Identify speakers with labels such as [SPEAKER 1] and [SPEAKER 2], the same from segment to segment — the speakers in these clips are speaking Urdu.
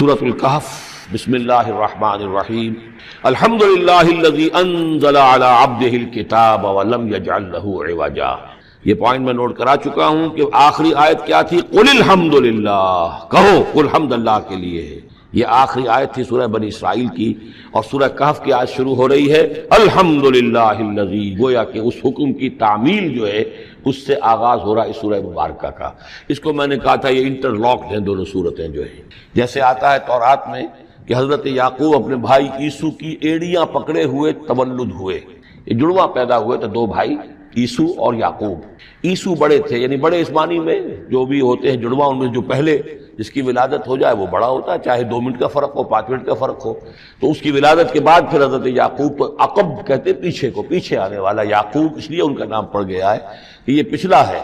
[SPEAKER 1] سورۃ الکہف بسم اللہ الرحمن الرحیم الحمد للہ الذی انزل علی عبدہ الکتاب ولم یجعل لہ عوجا۔ یہ پوائنٹ میں نوٹ کرا چکا ہوں کہ آخری آیت کیا تھی؟ قل الحمد للہ، کہو قل حمد اللہ کے لیے ہے۔ یہ آخری آیت تھی سورہ بنی اسرائیل کی، اور سورہ کہف کی آیت شروع ہو رہی ہے الحمد للہ الذی، گویا کہ اس حکم کی تعمیل جو ہے اس سے آغاز ہو رہا ہے اس سورہ مبارکہ کا۔ اس کو میں نے کہا تھا یہ انٹر لاکڈ ہیں دونوں صورتیں جو ہیں، جیسے آتا ہے تورات میں کہ حضرت یعقوب اپنے بھائی عیسو کی ایڑیاں پکڑے ہوئے تولد ہوئے، یہ جڑواں پیدا ہوئے تو دو بھائی عیسو اور یعقوب۔ عیسو بڑے تھے، یعنی بڑے اس معنی میں جو بھی ہوتے ہیں جڑواں، ان میں جو پہلے جس کی ولادت ہو جائے وہ بڑا ہوتا ہے، چاہے 2 منٹ کا فرق ہو 5 منٹ کا فرق ہو۔ تو اس کی ولادت کے بعد پھر حضرت یعقوب کو عقب کہتے پیچھے کو، پیچھے آنے والا یعقوب، اس لیے ان کا نام پڑ گیا ہے کہ یہ پچھلا ہے۔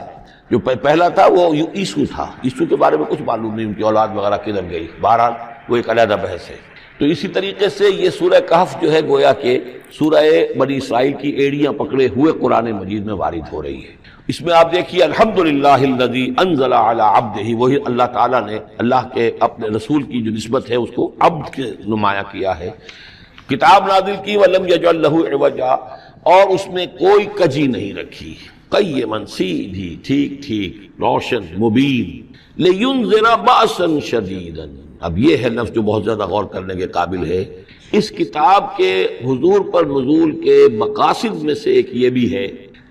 [SPEAKER 1] جو پہلا تھا وہ عیسو تھا، عیسو کے بارے میں کچھ معلوم نہیں ان کی اولاد وغیرہ کدھر گئی، بہرحال وہ ایک علیحدہ بحث ہے۔ تو اسی طریقے سے یہ سورہ کہف جو ہے گویا کہ سورہ بنی اسرائیل کی ایڑیاں پکڑے ہوئے قرآن مجید میں وارد ہو رہی ہے۔ اس میں آپ دیکھیے الحمدللہ الذی انزل علی عبدہ، وہی اللہ تعالیٰ نے اللہ کے اپنے رسول کی جو نسبت ہے اس کو عبد کے نمایاں کیا ہے، کتاب نازل کی ولم یجعل لہ عوجا، اور اس میں کوئی کجی نہیں رکھی، قیما، سیدھی، ٹھیک ٹھیک، روشن، مبین، لینذر بأسا شدیدا۔ اب یہ ہے لفظ جو بہت زیادہ غور کرنے کے قابل ہے۔ اس کتاب کے حضور پر نزول کے مقاصد میں سے ایک یہ بھی ہے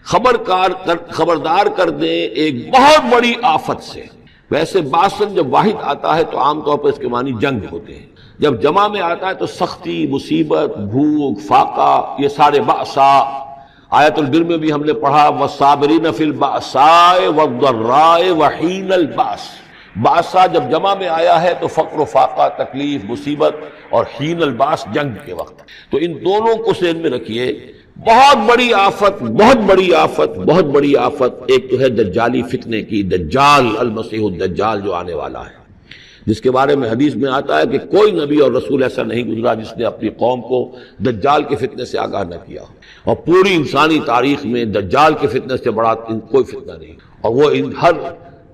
[SPEAKER 1] خبردار کر دیں ایک بہت بڑی آفت سے۔ ویسے باسن جب واحد آتا ہے تو عام طور پر اس کے معنی جنگ ہوتے ہیں، جب جمع میں آتا ہے تو سختی، مصیبت، بھوک، فاقہ، یہ سارے بأسا۔ آیت البر میں بھی ہم نے پڑھا والصابرین فی البأساء والضراء وحین البأس۔ باسا جب جمع میں آیا ہے تو فقر و فاقہ، تکلیف، مصیبت، اور حین الباس جنگ کے وقت۔ تو ان دونوں کو ذہن میں رکھیے، بہت بڑی آفت، بہت بڑی آفت، بہت بڑی آفت ایک تو ہے دجالی فتنے کی، دجال المسیح الدجال جو آنے والا ہے، جس کے بارے میں حدیث میں آتا ہے کہ کوئی نبی اور رسول ایسا نہیں گزرا جس نے اپنی قوم کو دجال کے فتنے سے آگاہ نہ کیا ہو، اور پوری انسانی تاریخ میں دجال کے فتنے سے بڑا کوئی فتنہ نہیں، اور وہ ہر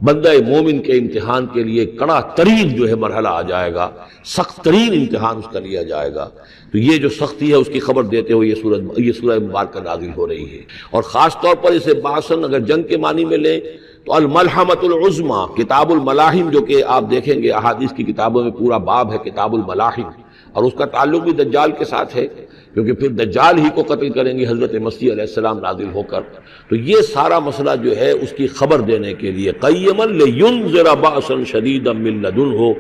[SPEAKER 1] بندہ مومن کے امتحان کے لیے کڑا ترین جو ہے مرحلہ آ جائے گا، سخت ترین امتحان اس کا لیا جائے گا۔ تو یہ جو سختی ہے اس کی خبر دیتے ہوئے یہ سورہ مبارکہ نازل ہو رہی ہے، اور خاص طور پر اسے باسن اگر جنگ کے معنی میں لیں تو الملحمۃ العظمیٰ، کتاب الملاحم، جو کہ آپ دیکھیں گے احادیث کی کتابوں میں پورا باب ہے کتاب الملاحم، اور اس کا تعلق بھی دجال کے ساتھ ہے، کیونکہ پھر دجال ہی کو قتل کریں گے حضرت مسیح علیہ السلام نازل ہو کر۔ تو یہ سارا مسئلہ جو ہے اس کی خبر دینے کے لیے قیما لینذر بأسا شدیدا من لدنہ،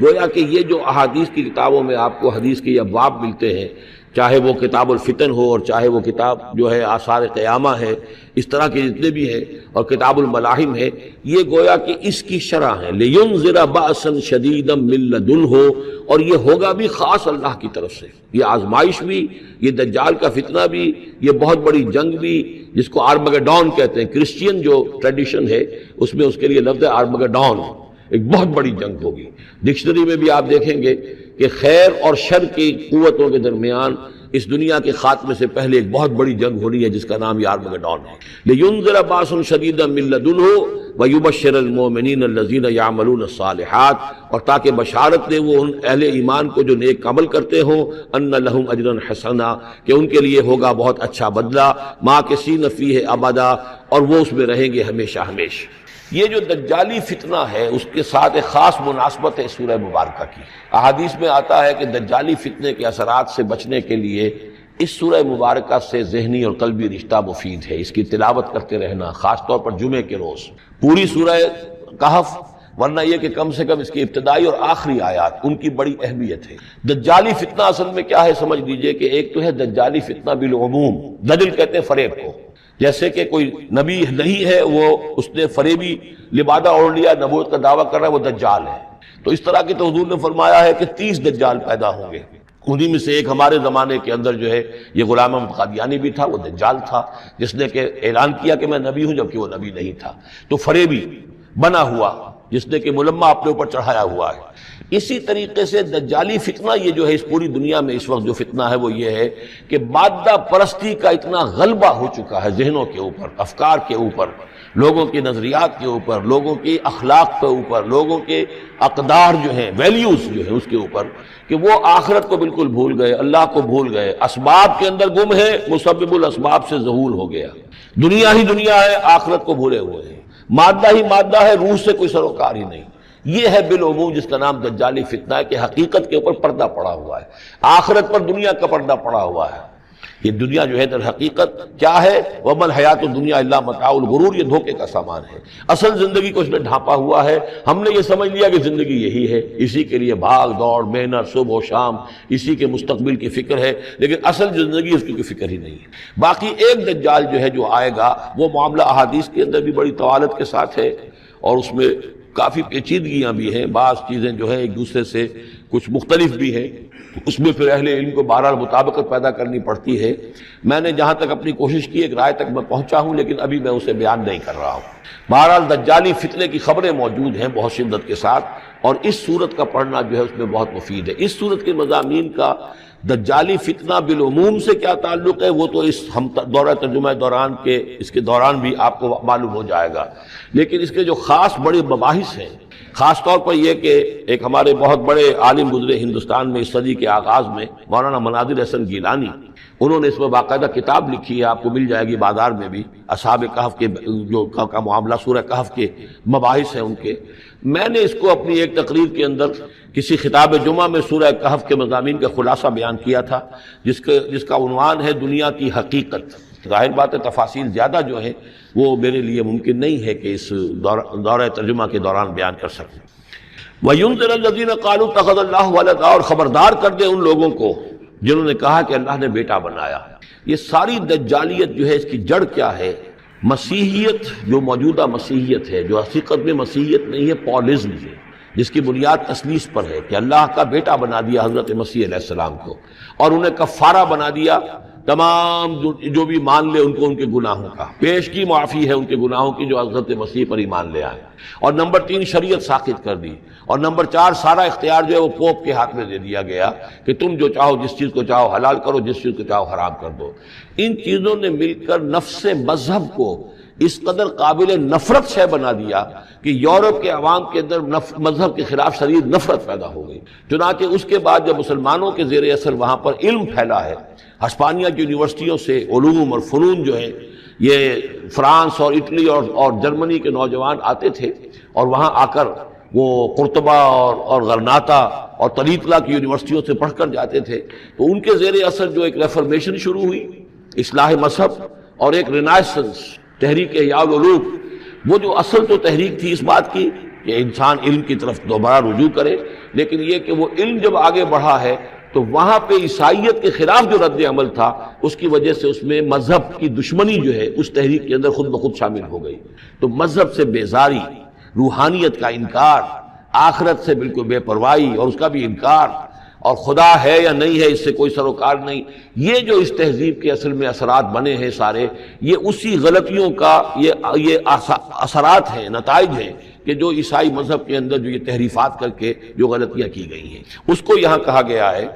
[SPEAKER 1] گویا کہ یہ جو احادیث کی کتابوں میں آپ کو حدیث کے ابواب ملتے ہیں، چاہے وہ کتاب الفتن ہو اور چاہے وہ کتاب جو ہے آثار قیامہ ہے، اس طرح کے جتنے بھی ہیں، اور کتاب الملاحم ہے، یہ گویا کہ اس کی شرح ہے لینذر بأسا شدیدا من لدنہ، اور یہ ہوگا بھی خاص اللہ کی طرف سے، یہ آزمائش بھی، یہ دجال کا فتنہ بھی، یہ بہت بڑی جنگ بھی، جس کو آرمگڈون کہتے ہیں، کرسچین جو ٹریڈیشن ہے اس میں اس کے لیے لفظ ہے آرمگڈون، ایک بہت بڑی جنگ ہوگی۔ ڈکشنری میں بھی آپ دیکھیں گے کہ خیر اور شر کی قوتوں کے درمیان اس دنیا کے خاتمے سے پہلے ایک بہت بڑی جنگ ہونی ہے جس کا نام یہ آرمگڈون ہے۔ لینذر بأسا شدیدا من لدنہ ویبشر المؤمنین الذین یعملون الصالحات، اور تاکہ بشارت دے وہ ان اہل ایمان کو جو نیک عمل کرتے ہوں، ان لہم اجرا حسنا، کہ ان کے لیے ہوگا بہت اچھا بدلہ، ماکثین فیہ ابدا، اور وہ اس میں رہیں گے ہمیشہ ہمیشہ۔ یہ جو دجالی فتنہ ہے اس کے ساتھ ایک خاص مناسبت ہے سورہ مبارکہ کی۔ احادیث میں آتا ہے کہ دجالی فتنے کے اثرات سے بچنے کے لیے اس سورہ مبارکہ سے ذہنی اور قلبی رشتہ مفید ہے، اس کی تلاوت کرتے رہنا، خاص طور پر جمعے کے روز پوری سورہ کہف، ورنہ یہ کہ کم سے کم اس کی ابتدائی اور آخری آیات ان کی بڑی اہمیت ہے۔ دجالی فتنہ اصل میں کیا ہے سمجھ لیجئے کہ ایک تو ہے دجالی فتنہ بالعموم، دجل کہتے ہیں فریب کو، جیسے کہ کوئی نبی نہیں ہے وہ اس نے فریبی لبادہ اوڑھ لیا، نبوت کا دعویٰ کر رہا ہے، وہ دجال ہے۔ تو اس طرح کی تو حضور نے فرمایا ہے کہ 30 دجال پیدا ہوں گے، انہی میں سے ایک ہمارے زمانے کے اندر جو ہے یہ غلام احمد قادیانی بھی تھا، وہ دجال تھا جس نے کہ اعلان کیا کہ میں نبی ہوں جبکہ وہ نبی نہیں تھا۔ تو فریبی بنا ہوا جس نے کہ ملمہ اپنے اوپر چڑھایا ہوا ہے۔ اسی طریقے سے دجالی فتنہ یہ جو ہے اس پوری دنیا میں اس وقت جو فتنہ ہے وہ یہ ہے کہ مادہ پرستی کا اتنا غلبہ ہو چکا ہے ذہنوں کے اوپر، افکار کے اوپر، لوگوں کے نظریات کے اوپر، لوگوں کے اخلاق کے اوپر، لوگوں کے اقدار جو ہیں، ویلیوز جو ہیں اس کے اوپر، کہ وہ آخرت کو بالکل بھول گئے، اللہ کو بھول گئے، اسباب کے اندر گم ہے، مسبب الاسباب سے ذہول ہو گیا، دنیا ہی دنیا ہے، آخرت کو بھولے ہوئے ہیں، مادہ ہی مادہ ہے، روح سے کوئی سروکار ہی نہیں۔ یہ ہے بالعموم جس کا نام دجالی فتنہ ہے، کہ حقیقت کے اوپر پردہ پڑا ہوا ہے، آخرت پر دنیا کا پردہ پڑا ہوا ہے۔ یہ دنیا جو ہے در حقیقت کیا ہے؟ وَمَا الْحَيَاةُ الدُّنْيَا إِلَّا مَتَاعُ الْغُرُورِ، یہ دھوکے کا سامان ہے۔ اصل زندگی کو اس نے ڈھانپا ہوا ہے، ہم نے یہ سمجھ لیا کہ زندگی یہی ہے، اسی کے لیے بھاگ دوڑ محنت صبح و شام، اسی کے مستقبل کی فکر ہے، لیکن اصل زندگی اس کی کوئی فکر ہی نہیں ہے۔ باقی ایک دجال جو ہے جو آئے گا، وہ معاملہ احادیث کے اندر بھی بڑی طوالت کے ساتھ ہے، اور اس میں کافی پیچیدگیاں بھی ہیں، بعض چیزیں جو ہیں ایک دوسرے سے کچھ مختلف بھی ہیں، اس میں پھر اہل علم کو بہرحال مطابقت پیدا کرنی پڑتی ہے۔ میں نے جہاں تک اپنی کوشش کی ایک رائے تک میں پہنچا ہوں، لیکن ابھی میں اسے بیان نہیں کر رہا ہوں۔ بہرحال دجالی فتنے کی خبریں موجود ہیں بہت شدت کے ساتھ، اور اس صورت کا پڑھنا جو ہے اس میں بہت مفید ہے۔ اس صورت کے مضامین کا دجالی فتنہ بالعموم سے کیا تعلق ہے، وہ تو اس ہم دورہ ترجمہ دوران کے اس کے دوران بھی آپ کو معلوم ہو جائے گا، لیکن اس کے جو خاص بڑے مباحث ہیں، خاص طور پر یہ کہ ایک ہمارے بہت بڑے عالم گزرے ہندوستان میں اس صدی کے آغاز میں، مولانا مناظر حسن گیلانی، انہوں نے اس میں باقاعدہ کتاب لکھی ہے، آپ کو مل جائے گی بازار میں بھی، اصحاب کہف کے جو کا معاملہ سورہ کہف کے مباحث ہیں ان کے۔ میں نے اس کو اپنی ایک تقریر کے اندر کسی خطاب جمعہ میں سورہ کہف کے مضامین کا خلاصہ بیان کیا تھا، جس کا عنوان ہے دنیا کی حقیقت۔ ظاہر بات ہے تفاصیل زیادہ جو ہیں وہ میرے لیے ممکن نہیں ہے کہ اس دورہ ترجمہ کے دوران بیان کر سکوں۔ وَيُنذِرَ الَّذِينَ قَالُوا اتَّخَذَ اللَّهُ وَلَدًا، اور خبردار کر دے ان لوگوں کو جنہوں نے کہا کہ اللہ نے بیٹا بنایا۔ یہ ساری دجالیت جو ہے اس کی جڑ کیا ہے؟ مسیحیت، جو موجودہ مسیحیت ہے، جو حقیقت میں مسیحیت نہیں ہے، پالزم ہے، جس کی بنیاد تثلیث پر ہے کہ اللہ کا بیٹا بنا دیا حضرت مسیح علیہ السلام کو، اور انہیں کفارہ بنا دیا تمام جو بھی مان لے ان کو ان کے گناہوں کا، پیش کی معافی ہے ان کے گناہوں کی جو حضرت مسیح پر ایمان لے آئے، اور نمبر 3 شریعت ساقط کر دی، اور نمبر 4 سارا اختیار جو ہے وہ پوپ کے ہاتھ میں دے دیا گیا کہ تم جو چاہو جس چیز کو چاہو حلال کرو، جس چیز کو چاہو حرام کر دو۔ ان چیزوں نے مل کر نفس مذہب کو اس قدر قابل نفرت شے بنا دیا کہ یورپ کے عوام کے اندر مذہب کے خلاف شدید نفرت پیدا ہو گئی۔ چنانچہ اس کے بعد جب مسلمانوں کے زیر اثر وہاں پر علم پھیلا ہے، ہسپانیہ کی یونیورسٹیوں سے علوم اور فنون جو ہیں، یہ فرانس اور اٹلی اور جرمنی کے نوجوان آتے تھے، اور وہاں آ کر وہ قرطبہ اور غرناطہ اور طلیطلہ کی یونیورسٹیوں سے پڑھ کر جاتے تھے، تو ان کے زیر اثر جو ایک ریفرمیشن شروع ہوئی، اصلاح مذہب، اور ایک رینائسنس، تحریک احیاء العلوم، وہ جو اصل تو تحریک تھی اس بات کی کہ انسان علم کی طرف دوبارہ رجوع کرے، لیکن یہ کہ وہ علم جب آگے بڑھا ہے تو وہاں پہ عیسائیت کے خلاف جو رد عمل تھا اس کی وجہ سے اس میں مذہب کی دشمنی جو ہے اس تحریک کے اندر خود بخود شامل ہو گئی۔ تو مذہب سے بیزاری، روحانیت کا انکار، آخرت سے بالکل بے پرواہی اور اس کا بھی انکار، اور خدا ہے یا نہیں ہے اس سے کوئی سروکار نہیں، یہ جو اس تہذیب کے اصل میں اثرات بنے ہیں سارے، یہ اسی غلطیوں کا یہ اثرات ہیں، نتائج ہیں کہ جو عیسائی مذہب کے اندر جو یہ تحریفات کر کے جو غلطیاں کی گئی ہیں، اس کو یہاں کہا گیا ہے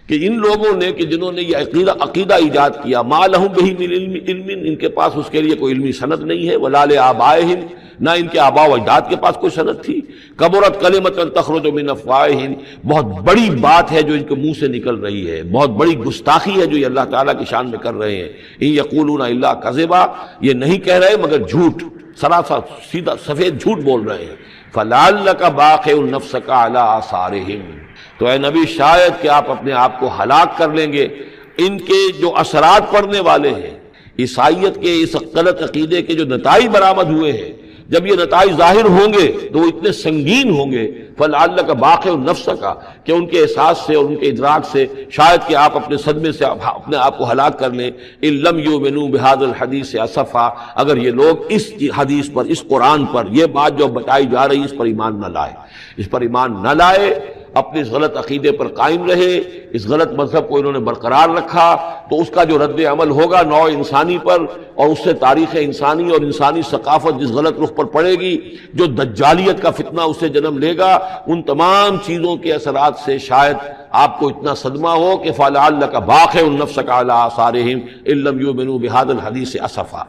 [SPEAKER 1] کہ ان لوگوں نے کہ جنہوں نے یہ عقیدہ ایجاد کیا، ما لہم بہ من علم، ان کے پاس اس کے لیے کوئی علمی سند نہیں ہے، ولا لآبائہم، نہ ان کے آباء و اجداد کے پاس کوئی سند تھی، کبرت کلمۃ تخرج من افواہہم، بہت بڑی بات ہے جو ان کے منہ سے نکل رہی ہے، بہت بڑی گستاخی ہے جو یہ اللہ تعالیٰ کی شان میں کر رہے ہیں، ان یقولون الا کذبا، یہ نہیں کہہ رہے مگر جھوٹ، سراسر سیدھا سفید جھوٹ بول رہے ہیں، فلعلک باخع نفسک علی آثارہم، تو اے نبی شاید کہ آپ اپنے آپ کو ہلاک کر لیں گے ان کے جو اثرات پڑنے والے ہیں، عیسائیت کے اس غلط عقیدے کے جو نتائج برآمد ہوئے ہیں، جب یہ نتائج ظاہر ہوں گے تو وہ اتنے سنگین ہوں گے، فلعلک باخع نفسک، کہ ان کے احساس سے اور ان کے ادراک سے شاید کہ آپ اپنے صدمے سے اپنے آپ کو ہلاک کر لیں، ان لم یؤمنوا بہذا الحدیث اسفا، اگر یہ لوگ اس حدیث پر، اس قرآن پر، یہ بات جو بتائی جا رہی اس پر ایمان نہ لائے، اس پر ایمان نہ لائے، اپنے اس غلط عقیدے پر قائم رہے، اس غلط مذہب کو انہوں نے برقرار رکھا، تو اس کا جو رد عمل ہوگا نوع انسانی پر، اور اس سے تاریخ انسانی اور انسانی ثقافت جس غلط رخ پر پڑے گی، جو دجالیت کا فتنہ اسے جنم لے گا، ان تمام چیزوں کے اثرات سے شاید آپ کو اتنا صدمہ ہو کہ فَلَعَلَّكَ بَاخِعٌ نَفْسَكَ عَلَىٰ آثَارِهِمْ إِن لَّمْ يُؤْمِنُوا بِهَٰذَا الْحَدِيثِ أَسَفًا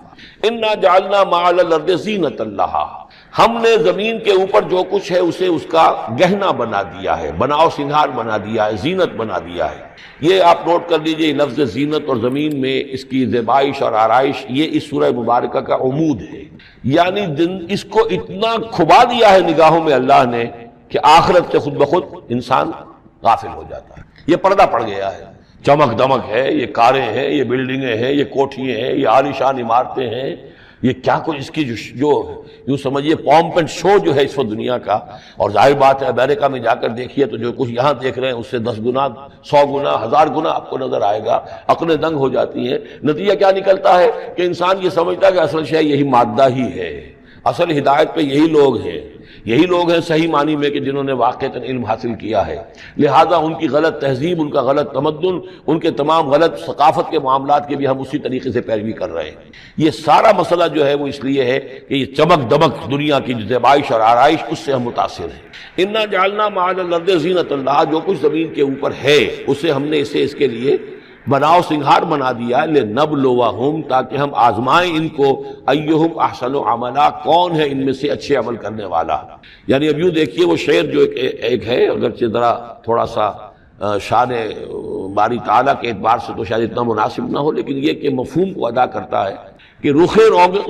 [SPEAKER 1] إِنَّا جَعَلْنَا مَا عَلَى الْأَرْضِ زِينَةً لَّهَا، ہم نے زمین کے اوپر جو کچھ ہے اسے اس کا گہنا بنا دیا ہے، بناؤ سنگھار بنا دیا ہے، زینت بنا دیا ہے۔ یہ آپ نوٹ کر لیجئے، لفظ زینت اور زمین میں اس کی زیبائش اور آرائش، یہ اس سورہ مبارکہ کا عمود ہے، یعنی اس کو اتنا کھبا دیا ہے نگاہوں میں اللہ نے کہ آخرت سے خود بخود انسان غافل ہو جاتا ہے۔ یہ پردہ پڑ گیا ہے، چمک دمک ہے، یہ کاریں ہیں، یہ بلڈنگیں ہیں، یہ کوٹھیاں ہیں، یہ عالیشان عمارتیں ہیں، یہ کیا کچھ اس کی جو یوں سمجھیے پومپ اینڈ شو جو ہے اس وقت دنیا کا، اور ظاہر بات ہے امریکہ میں جا کر دیکھیے تو جو کچھ یہاں دیکھ رہے ہیں اس سے 10 گنا 100 گنا 1000 گنا آپ کو نظر آئے گا، عقلیں دنگ ہو جاتی ہیں۔ نتیجہ کیا نکلتا ہے کہ انسان یہ سمجھتا ہے کہ اصل شے یہی مادہ ہی ہے، اصل ہدایت پہ یہی لوگ ہیں، یہی لوگ ہیں صحیح معنی میں کہ جنہوں نے واقعتاً علم حاصل کیا ہے، لہذا ان کی غلط تہذیب، ان کا غلط تمدن، ان کے تمام غلط ثقافت کے معاملات کے بھی ہم اسی طریقے سے پیروی کر رہے ہیں۔ یہ سارا مسئلہ جو ہے وہ اس لیے ہے کہ یہ چمک دمک دنیا کی جو زیبائش اور آرائش، اس سے ہم متاثر ہیں۔ انا جعلنا ما علی الارض زینۃ اللہ، جو کچھ زمین کے اوپر ہے اسے ہم نے اسے اس کے لیے بناؤ سنگھار بنا دیا، لنبلوہم، تاکہ ہم آزمائیں ان کو، ایہم احسن عملا، کون ہے ان میں سے اچھے عمل کرنے والا۔ یعنی اب یوں دیکھیے وہ شعر جو ایک ہے، اگرچہ ذرا تھوڑا سا شان باری تعالیٰ کے اعتبار سے تو شاید اتنا مناسب نہ ہو، لیکن یہ کہ مفہوم کو ادا کرتا ہے کہ رخ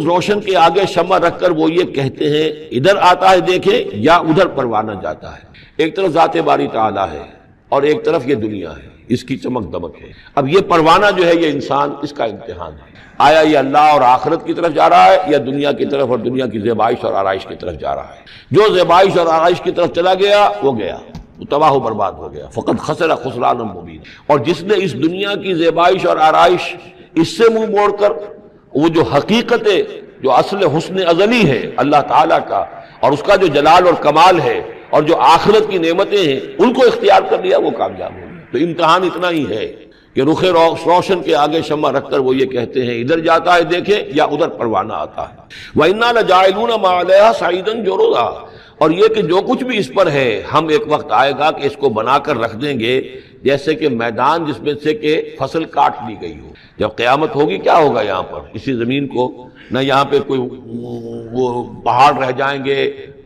[SPEAKER 1] روشن کے آگے شمع رکھ کر وہ یہ کہتے ہیں ادھر آتا ہے دیکھیں یا ادھر پروانہ جاتا ہے۔ ایک طرف ذات باری تعالیٰ ہے اور ایک طرف یہ دنیا ہے، اس کی چمک دمک ہے۔ اب یہ پروانہ جو ہے یہ انسان، اس کا امتحان ہے، آیا یہ اللہ اور آخرت کی طرف جا رہا ہے یا دنیا کی طرف اور دنیا کی زیبائش اور آرائش کی طرف جا رہا ہے۔ جو زیبائش اور آرائش کی طرف چلا گیا وہ گیا، وہ تباہ و برباد ہو گیا، فقط خسر خسرانا مبین۔ اور جس نے اس دنیا کی زیبائش اور آرائش اس سے منہ موڑ کر وہ جو حقیقت جو اصل حسن ازلی ہے اللہ تعالیٰ کا، اور اس کا جو جلال اور کمال ہے، اور جو آخرت کی نعمتیں ہیں ان کو اختیار کر لیا، وہ کامیاب ہو گیا۔ تو امتحان اتنا ہی ہے کہ رخ روشن کے آگے شمع رکھ کر وہ یہ کہتے ہیں ادھر جاتا ہے دیکھیں یا ادھر پروانہ آتا ہے۔ وَإِنَّا لَجَاعِلُونَ مَا عَلَيْهَا صَعِيدًا جُرُزًا، اور یہ کہ جو کچھ بھی اس پر ہے ہم ایک وقت آئے گا کہ اس کو بنا کر رکھ دیں گے جیسے کہ میدان جس میں سے کہ فصل کاٹ لی گئی ہو۔ جب قیامت ہوگی کیا ہوگا یہاں پر اسی زمین کو، نہ یہاں پہ کوئی وہ پہاڑ رہ جائیں گے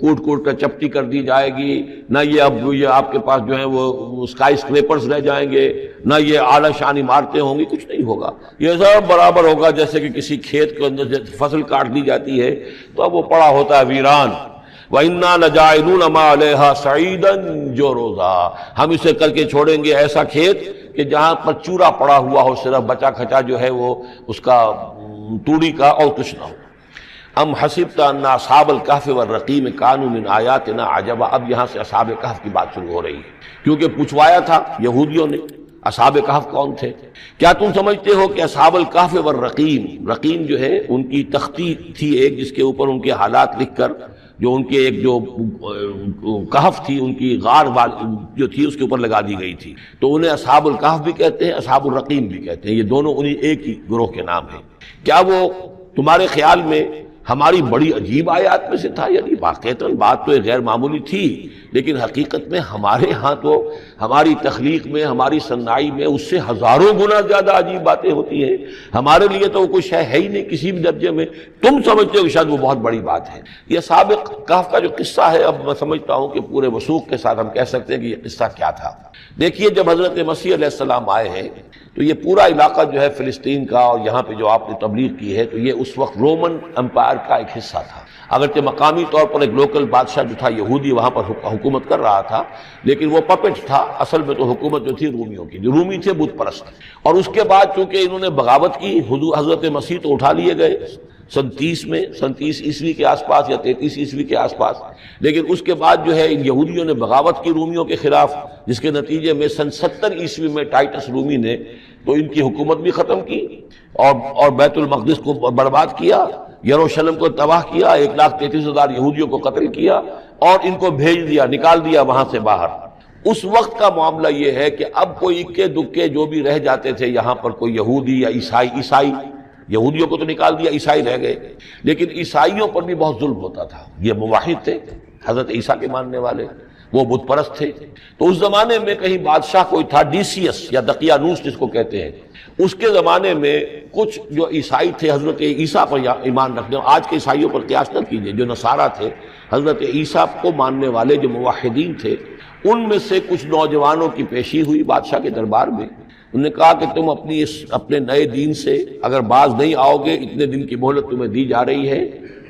[SPEAKER 1] کوٹ کوٹ کر چپٹی کر دی جائے گی، نہ یہ آپ کے پاس جو ہیں وہ اسکائی اسکریپرز رہ جائیں گے، نہ یہ اعلیٰ شان عمارتیں ہوں گی، کچھ نہیں ہوگا۔ یہ سب برابر ہوگا جیسے کہ کسی کھیت کے اندر فصل کاٹ دی جاتی ہے تو اب وہ پڑا ہوتا ہے ویران۔ وَإِنَّا لَجَاعِلُونَ مَا عَلَيْهَا صَعِيدًا جُرُزًا، ہم اسے کر کے چھوڑیں گے ایسا کھیت کہ جہاں پر چورا پڑا ہوا ہو، صرف بچا کھچا جو ہے وہ اس کا توڑی کا، اور کچھ نہ ہو۔ ام حسبت ان اصحاب الکہف والرقیم کانوا من آیاتنا عجبا، اب یہاں سے اصحاب کہف کی بات شروع ہو رہی ہے، کیونکہ پوچھوایا تھا یہودیوں نے اصحاب کہف کون تھے۔ کیا تم سمجھتے ہو کہ اصحاب الکہف والرقیم، رقیم جو ہے ان کی تختی تھی ایک جس کے اوپر ان کے حالات لکھ کر، جو ان کے ایک جو کہف تھی ان کی غار جو تھی اس کے اوپر لگا دی گئی تھی، تو انہیں اصحاب الکہف بھی کہتے ہیں، اصحاب الرقیم بھی کہتے ہیں، یہ دونوں انہیں ایک ہی گروہ کے نام ہیں۔ کیا وہ تمہارے خیال میں ہماری بڑی عجیب آیات میں سے تھا؟ یعنی واقعتاً بات تو غیر معمولی تھی، لیکن حقیقت میں ہمارے ہاں تو ہماری تخلیق میں، ہماری صنائی میں اس سے ہزاروں گنا زیادہ عجیب باتیں ہوتی ہیں، ہمارے لیے تو وہ کچھ ہے ہی نہیں کسی بھی درجے میں، تم سمجھتے ہو کہ شاید وہ بہت بڑی بات ہے۔ یہ سابق کہف کا جو قصہ ہے، اب میں سمجھتا ہوں کہ پورے وثوق کے ساتھ ہم کہہ سکتے ہیں کہ یہ قصہ کیا تھا۔ دیکھیے جب حضرت مسیح علیہ السلام آئے ہیں تو یہ پورا علاقہ جو ہے فلسطین کا، اور یہاں پہ جو آپ نے تبلیغ کی ہے، تو یہ اس وقت رومن امپائر کا ایک حصہ تھا۔ اگرچہ مقامی طور پر ایک لوکل بادشاہ جو تھا یہودی وہاں پر حکومت کر رہا تھا، لیکن وہ پپٹ تھا، اصل میں تو حکومت جو تھی رومیوں کی، جو رومی تھے بت پرست۔ اور اس کے بعد چونکہ انہوں نے بغاوت کی، حضرت مسیح تو اٹھا لیے گئے سن 30 عیسوی کے آس پاس یا 33 عیسوی کے آس پاس، لیکن اس کے بعد جو ہے ان یہودیوں نے بغاوت کی رومیوں کے خلاف، جس کے نتیجے میں سن 70 عیسوی میں ٹائٹس رومی نے تو ان کی حکومت بھی ختم کی اور بیت المقدس کو برباد کیا، یروشلم کو تباہ کیا، 1,33,000 یہودیوں کو قتل کیا اور ان کو بھیج دیا، نکال دیا وہاں سے باہر۔ اس وقت کا معاملہ یہ ہے کہ اب کوئی اکے دکے جو بھی رہ جاتے تھے یہاں پر، کوئی یہودی یا عیسائی، یہودیوں کو تو نکال دیا، عیسائی رہ گئے، لیکن عیسائیوں پر بھی بہت ظلم ہوتا تھا۔ یہ موحد تھے، حضرت عیسیٰ کے ماننے والے، وہ بت پرست تھے۔ تو اس زمانے میں کہیں بادشاہ کوئی تھا، ڈیسیس یا دقیانوس جس کو کہتے ہیں، اس کے زمانے میں کچھ جو عیسائی تھے حضرت عیسیٰ پر ایمان رکھنے، آج کے عیسائیوں پر قیاس نہ کیجیے، جو نصارہ تھے حضرت عیسیٰ کو ماننے والے جو موحدین تھے، ان میں سے کچھ نوجوانوں کی پیشی ہوئی بادشاہ کے دربار میں۔ انہوں نے کہا کہ تم اپنے نئے دین سے اگر باز نہیں آؤ گے، اتنے دن کی مہلت تمہیں دی جا رہی ہے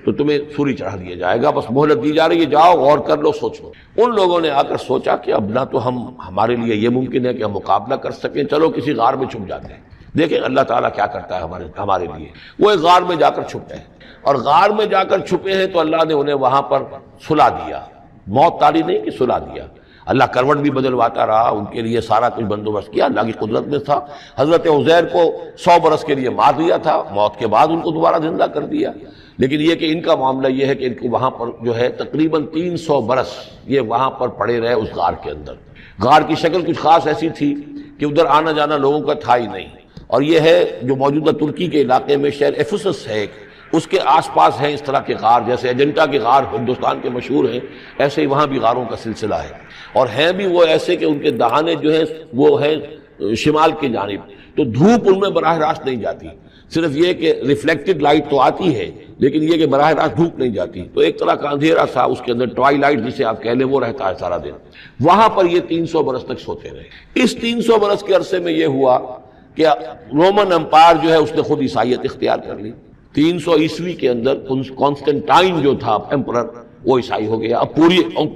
[SPEAKER 1] تو تمہیں سولی چڑھا دیا جائے گا، بس مہلت دی جا رہی ہے، جاؤ غور کر لو، سوچو۔ ان لوگوں نے آ کر سوچا کہ اب نہ تو ہمارے لیے یہ ممکن ہے کہ ہم مقابلہ کر سکیں، چلو کسی غار میں چھپ جاتے ہیں، دیکھیں اللہ تعالیٰ کیا کرتا ہے ہمارے لیے۔ وہ ایک غار میں جا کر چھپے ہیں، اور غار میں جا کر چھپے ہیں تو اللہ نے انہیں وہاں پر سلا دیا، موت طاری نہیں کہ سلا دیا۔ اللہ کروٹ بھی بدلواتا رہا، ان کے لیے سارا کچھ بندوبست کیا، اللہ کی قدرت میں تھا۔ حضرت عزیر کو 100 برس کے لیے مار دیا تھا، موت کے بعد ان کو دوبارہ زندہ کر دیا۔ لیکن یہ کہ ان کا معاملہ یہ ہے کہ ان کو وہاں پر جو ہے تقریباً 300 برس یہ وہاں پر پڑے رہے اس غار کے اندر۔ غار کی شکل کچھ خاص ایسی تھی کہ ادھر آنا جانا لوگوں کا تھا ہی نہیں، اور یہ ہے جو موجودہ ترکی کے علاقے میں شہر ایفسس ہے، اس کے آس پاس ہیں اس طرح کے غار، جیسے ایجنٹا کے غار ہندوستان کے مشہور ہیں، ایسے ہی وہاں بھی غاروں کا سلسلہ ہے، اور ہیں بھی وہ ایسے کہ ان کے دہانے جو ہیں وہ ہے شمال کی جانب، تو دھوپ ان میں براہ راست نہیں جاتی، صرف یہ کہ ریفلیکٹڈ لائٹ تو آتی ہے لیکن یہ کہ براہ راست دھوپ نہیں جاتی، تو ایک طرح کا اندھیرا سا اس کے اندر، ٹوائی لائٹ جسے آپ کہہ لیں، وہ رہتا ہے سارا دن۔ وہاں پر یہ 300 برس تک سوتے رہے۔ اس 300 برس کے عرصے میں یہ ہوا کہ رومن امپائر جو ہے اس نے خود عیسائیت اختیار کر لی۔ 300 عیسوی کے اندر کانسٹنٹائن جو تھا ایمپرر، وہ عیسائی ہو گیا، اب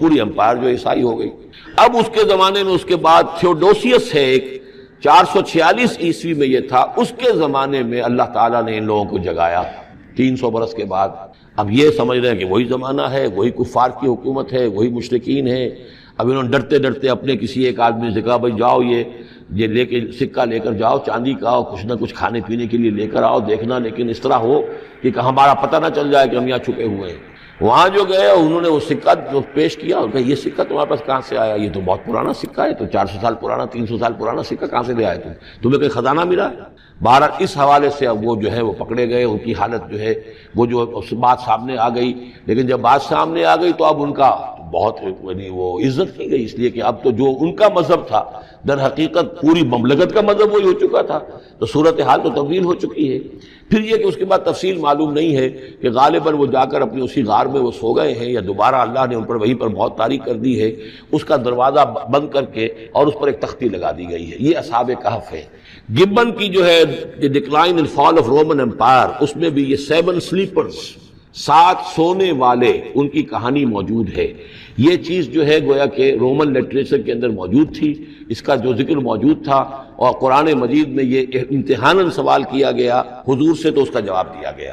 [SPEAKER 1] پوری امپائر جو عیسائی ہو گئی۔ اب اس کے زمانے میں اس کے بعد تھیوڈوسیس ہے ایک، 446 عیسوی میں یہ تھا، اس کے زمانے میں اللہ تعالیٰ نے ان لوگوں کو جگایا 300 برس کے بعد۔ اب یہ سمجھ رہے ہیں کہ وہی زمانہ ہے، وہی کفار کی حکومت ہے، وہی مشرکین ہے۔ اب انہوں نے ڈرتے ڈرتے اپنے کسی ایک آدمی سے کہا بھائی جاؤ یہ لے کے سکہ لے کر جاؤ، چاندی کا، کچھ نہ کچھ کھانے پینے کے لیے لے کر آؤ، دیکھنا لیکن اس طرح ہو کہ ہمارا پتہ نہ چل جائے کہ ہم یہاں چھپے ہوئے ہیں۔ وہاں جو گئے انہوں نے وہ سکہ جو پیش کیا، اور کہا یہ سکہ تمہارے پاس کہاں سے آیا؟ یہ تو بہت پرانا سکہ ہے، تو 400 سال پرانا، 300 سال پرانا سکہ کہاں سے لے آئے تمہیں کوئی خزانہ ملا ہے؟ بہرحال اس حوالے سے اب وہ جو ہے وہ پکڑے گئے، ان کی حالت جو ہے وہ جو بات سامنے آ گئی۔ لیکن جب بات سامنے آ گئی تو اب ان کا بہت وہ عزت کی گئی، اس لیے کہ اب تو جو ان کا مذہب تھا در حقیقت پوری مملکت کا مذہب وہی ہو چکا تھا، تو صورتحال تو تبدیل ہو چکی ہے۔ پھر یہ کہ اس کے بعد تفصیل معلوم نہیں ہے کہ غالباً وہ جا کر اپنی اسی غار میں وہ سو گئے ہیں، یا دوبارہ اللہ نے ان پر وہیں پر موت طاری کر دی ہے، اس کا دروازہ بند کر کے اور اس پر ایک تختی لگا دی گئی ہے۔ یہ اصحاب کہف ہے۔ گبن کی جو ہے decline and fall of Roman empire, اس میں بھی یہ 7 سلیپرز، 7 سونے والے، ان کی کہانی موجود ہے۔ یہ چیز جو ہے گویا کہ رومن لٹریچر کے اندر موجود تھی، اس کا جو ذکر موجود تھا، اور قرآن مجید میں یہ امتحاناً سوال کیا گیا حضور سے، تو اس کا جواب دیا گیا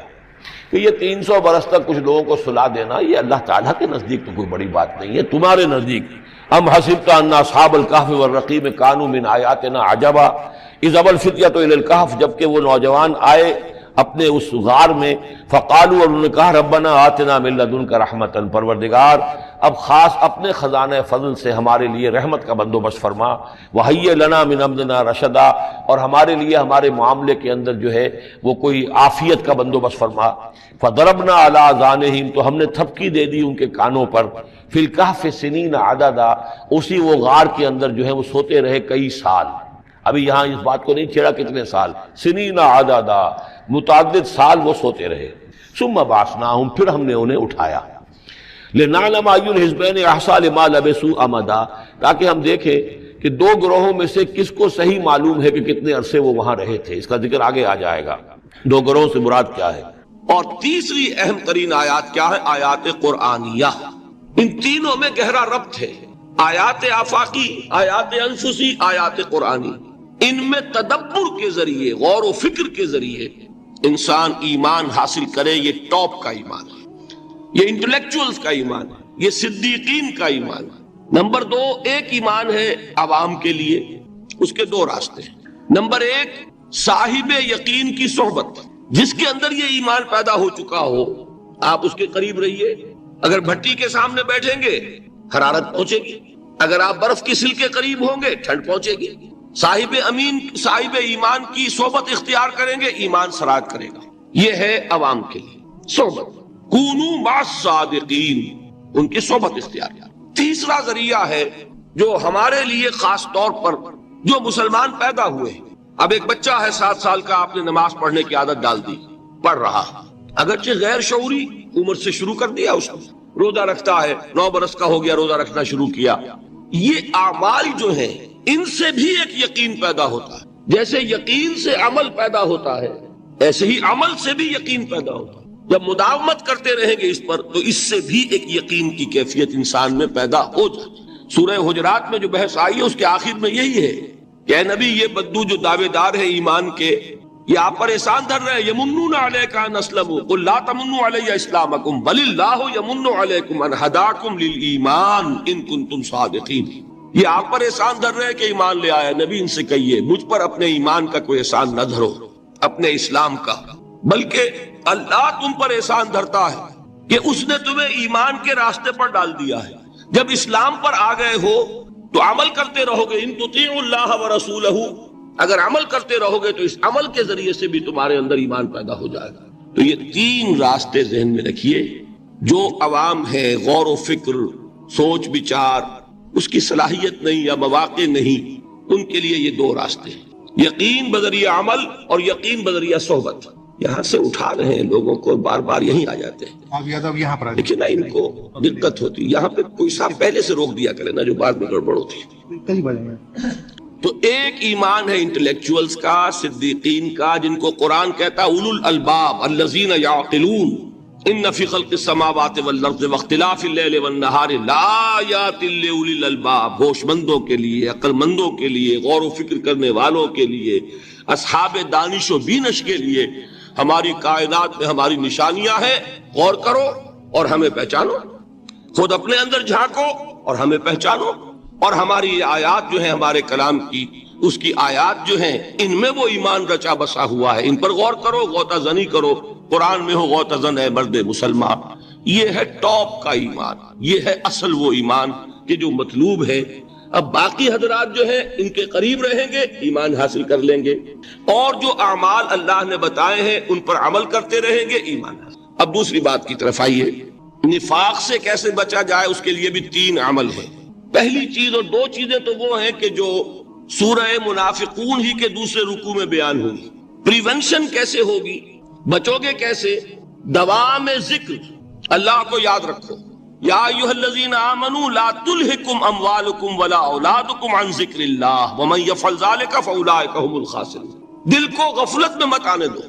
[SPEAKER 1] کہ یہ 300 برس تک کچھ لوگوں کو سلا دینا، یہ اللہ تعالیٰ کے نزدیک تو کوئی بڑی بات نہیں ہے، تمہارے نزدیک ام حسبت ان اصحاب الکہف والرقیم کانوا من آیاتنا عجبا اذ ابى الفتية الى الکہف، جبکہ وہ نوجوان آئے اپنے اس غار میں، فقالوا، اور انہوں نے کہا ربنا آتنا من لدنک رحمتا، پروردگار اب خاص اپنے خزانہ فضل سے ہمارے لیے رحمت کا بندوبست فرما، وہیئ لنا من امرنا رشدا، اور ہمارے لیے ہمارے معاملے کے اندر جو ہے وہ کوئی عافیت کا بندوبست فرما۔ فضربنا علی آذانہم، تو ہم نے تھپکی دے دی ان کے کانوں پر، فی الکہف سنین عددا، اسی وہ غار کے اندر جو ہے وہ سوتے رہے کئی سال۔ ابھی یہاں اس بات کو نہیں چھیڑا کتنے سال، سنین عددا، متعدد سال وہ سوتے رہے۔ ثم بعثناہم، پھر ہم نے انہیں اٹھایا، لنعلم ای الحزبین احصیٰ لما لبثوا امدا، تاکہ ہم دیکھیں کہ 2 گروہوں میں سے کس کو صحیح معلوم ہے کہ کتنے عرصے وہ وہاں رہے تھے۔ اس کا ذکر آگے آ جائے گا 2 گروہوں سے مراد کیا ہے۔ اور تیسری اہم ترین آیات کیا ہے؟ آیات قرآنیہ۔ ان تینوں میں گہرا ربط ہے، آیات آفاقی، آیات انفسی، آیات قرآنی۔ ان میں تدبر کے ذریعے، غور و فکر کے ذریعے انسان ایمان حاصل کرے، یہ ٹاپ کا ایمان ہے، یہ انٹلیکچوئلز کا ایمان ہے، یہ صدیقین کا ایمان ہے۔ نمبر 2، ایک ایمان ہے عوام کے لیے، اس کے 2 راستے ہیں۔ نمبر 1، صاحب یقین کی صحبت، جس کے اندر یہ ایمان پیدا ہو چکا ہو، آپ اس کے قریب رہیے، اگر بھٹی کے سامنے بیٹھیں گے حرارت پہنچے گی، اگر آپ برف کی سل کے قریب ہوں گے ٹھنڈ پہنچے گی. صاحب امین صاحب ایمان کی صحبت اختیار کریں گے ایمان سراغ کرے گا. یہ ہے عوام کے لیے صحبت. کونوا مع الصادقین، ان کی صحبت اختیار. تیسرا ذریعہ ہے جو ہمارے لیے خاص طور پر جو مسلمان پیدا ہوئے ہیں. اب ایک بچہ ہے 7 سال کا، آپ نے نماز پڑھنے کی عادت ڈال دی، پڑھ رہا، اگرچہ غیر شعوری عمر سے شروع کر دیا اس نے، روزہ رکھتا ہے، 9 برس کا ہو گیا روزہ رکھنا شروع کیا. یہ اعمال جو ہیں ان سے بھی ایک یقین پیدا ہوتا ہے. جیسے یقین سے عمل پیدا ہوتا ہے ایسے ہی عمل سے بھی یقین پیدا ہوتا ہے. جب مداومت کرتے رہیں گے اس پر تو اس سے بھی ایک یقین کی کیفیت انسان میں پیدا ہو جاتی ہے. سورہ حجرات میں جو بحث آئی ہے اس کے آخر میں یہی ہے کہ اے نبی یہ بدو جو دعوے دار ہے ایمان کے، یہ آپ پر احسان دھر رہے ہیں. یمنون علیک ان اسلموا قل لا تمنوا علی اسلامکم بل اللہ یمن علیکم ان ہداکم للایمان ان کنتم صادقین. یہ آپ پر احسان دھر رہے ہیں کہ ایمان لے آیا. نبی ان سے کہیے مجھ پر اپنے ایمان کا کوئی احسان نہ دھرو، اپنے اسلام کا، بلکہ اللہ تم پر احسان دھرتا ہے کہ اس نے تمہیں ایمان کے راستے پر ڈال دیا ہے. جب اسلام پر آ گئے ہو تو عمل کرتے رہو گے. ان تطیعوا اللہ ورسولہ، اگر عمل کرتے رہو گے تو اس عمل کے ذریعے سے بھی تمہارے اندر ایمان پیدا ہو جائے گا. تو یہ 3 راستے ذہن میں رکھیے. جو عوام ہے غور و فکر، سوچ بچار، اس کی صلاحیت نہیں یا مواقع نہیں، ان کے لیے یہ 2 راستے ہیں، یقین بذریعہ عمل اور یقین بذریعہ صحبت. یہاں سے اٹھا رہے ہیں لوگوں کو، بار بار یہیں آ جاتے ہیں، لیکن ان کو دقت ہوتی. یہاں پہ کوئی صاحب پہلے سے روک دیا کرے نا جو بعد میں گڑبڑ ہوتی ہے. تو ایک ایمان ہے انٹلیکچوئلز کا، صدیقین کا، جن کو قرآن کہتا ہے اولو الالباب الذین یعقلون ان فی خلق السماوات والارض واختلاف اللیل والنہار لآیات لأولی الالباب. ہوش مندوں کے لیے، عقل مندوں کے لیے، غور و فکر کرنے والوں کے لیے، اصحاب دانش و بینش کے لیے ہماری کائنات میں ہماری نشانیاں ہیں. غور کرو اور ہمیں پہچانو، خود اپنے اندر جھانکو اور ہمیں پہچانو. اور ہماری یہ آیات جو ہیں ہمارے کلام کی، اس کی آیات جو ہیں ان میں وہ ایمان رچا بسا ہوا ہے. ان پر غور کرو، غوطہ زنی کرو. قرآن میں ہو غوطہ زن ہے مرد مسلمان. یہ ہے ٹاپ کا ایمان، یہ ہے اصل وہ ایمان کہ جو مطلوب ہے. اب باقی حضرات جو ہیں ان کے قریب رہیں گے، ایمان حاصل کر لیں گے، اور جو اعمال اللہ نے بتائے ہیں ان پر عمل کرتے رہیں گے، ایمان حاصل. اب دوسری بات کی طرف آئیے، نفاق سے کیسے بچا جائے اس کے لیے بھی 3 عمل ہیں. پہلی چیز، اور 2 چیزیں تو وہ ہیں کہ جو سورہ منافقون ہی کے دوسرے رکوع میں بیان ہوگی. پریونشن کیسے ہوگی، بچو گے کیسے؟ دوام ذکر، اللہ کو یاد رکھو. یا ایھا الذین آمنوا لا تلہکم اموالکم ولا اولادکم عن ذکر اللہ ومن یفعل ذلک فاولئک هم الخاسرون. دل کو غفلت میں مت آنے دو.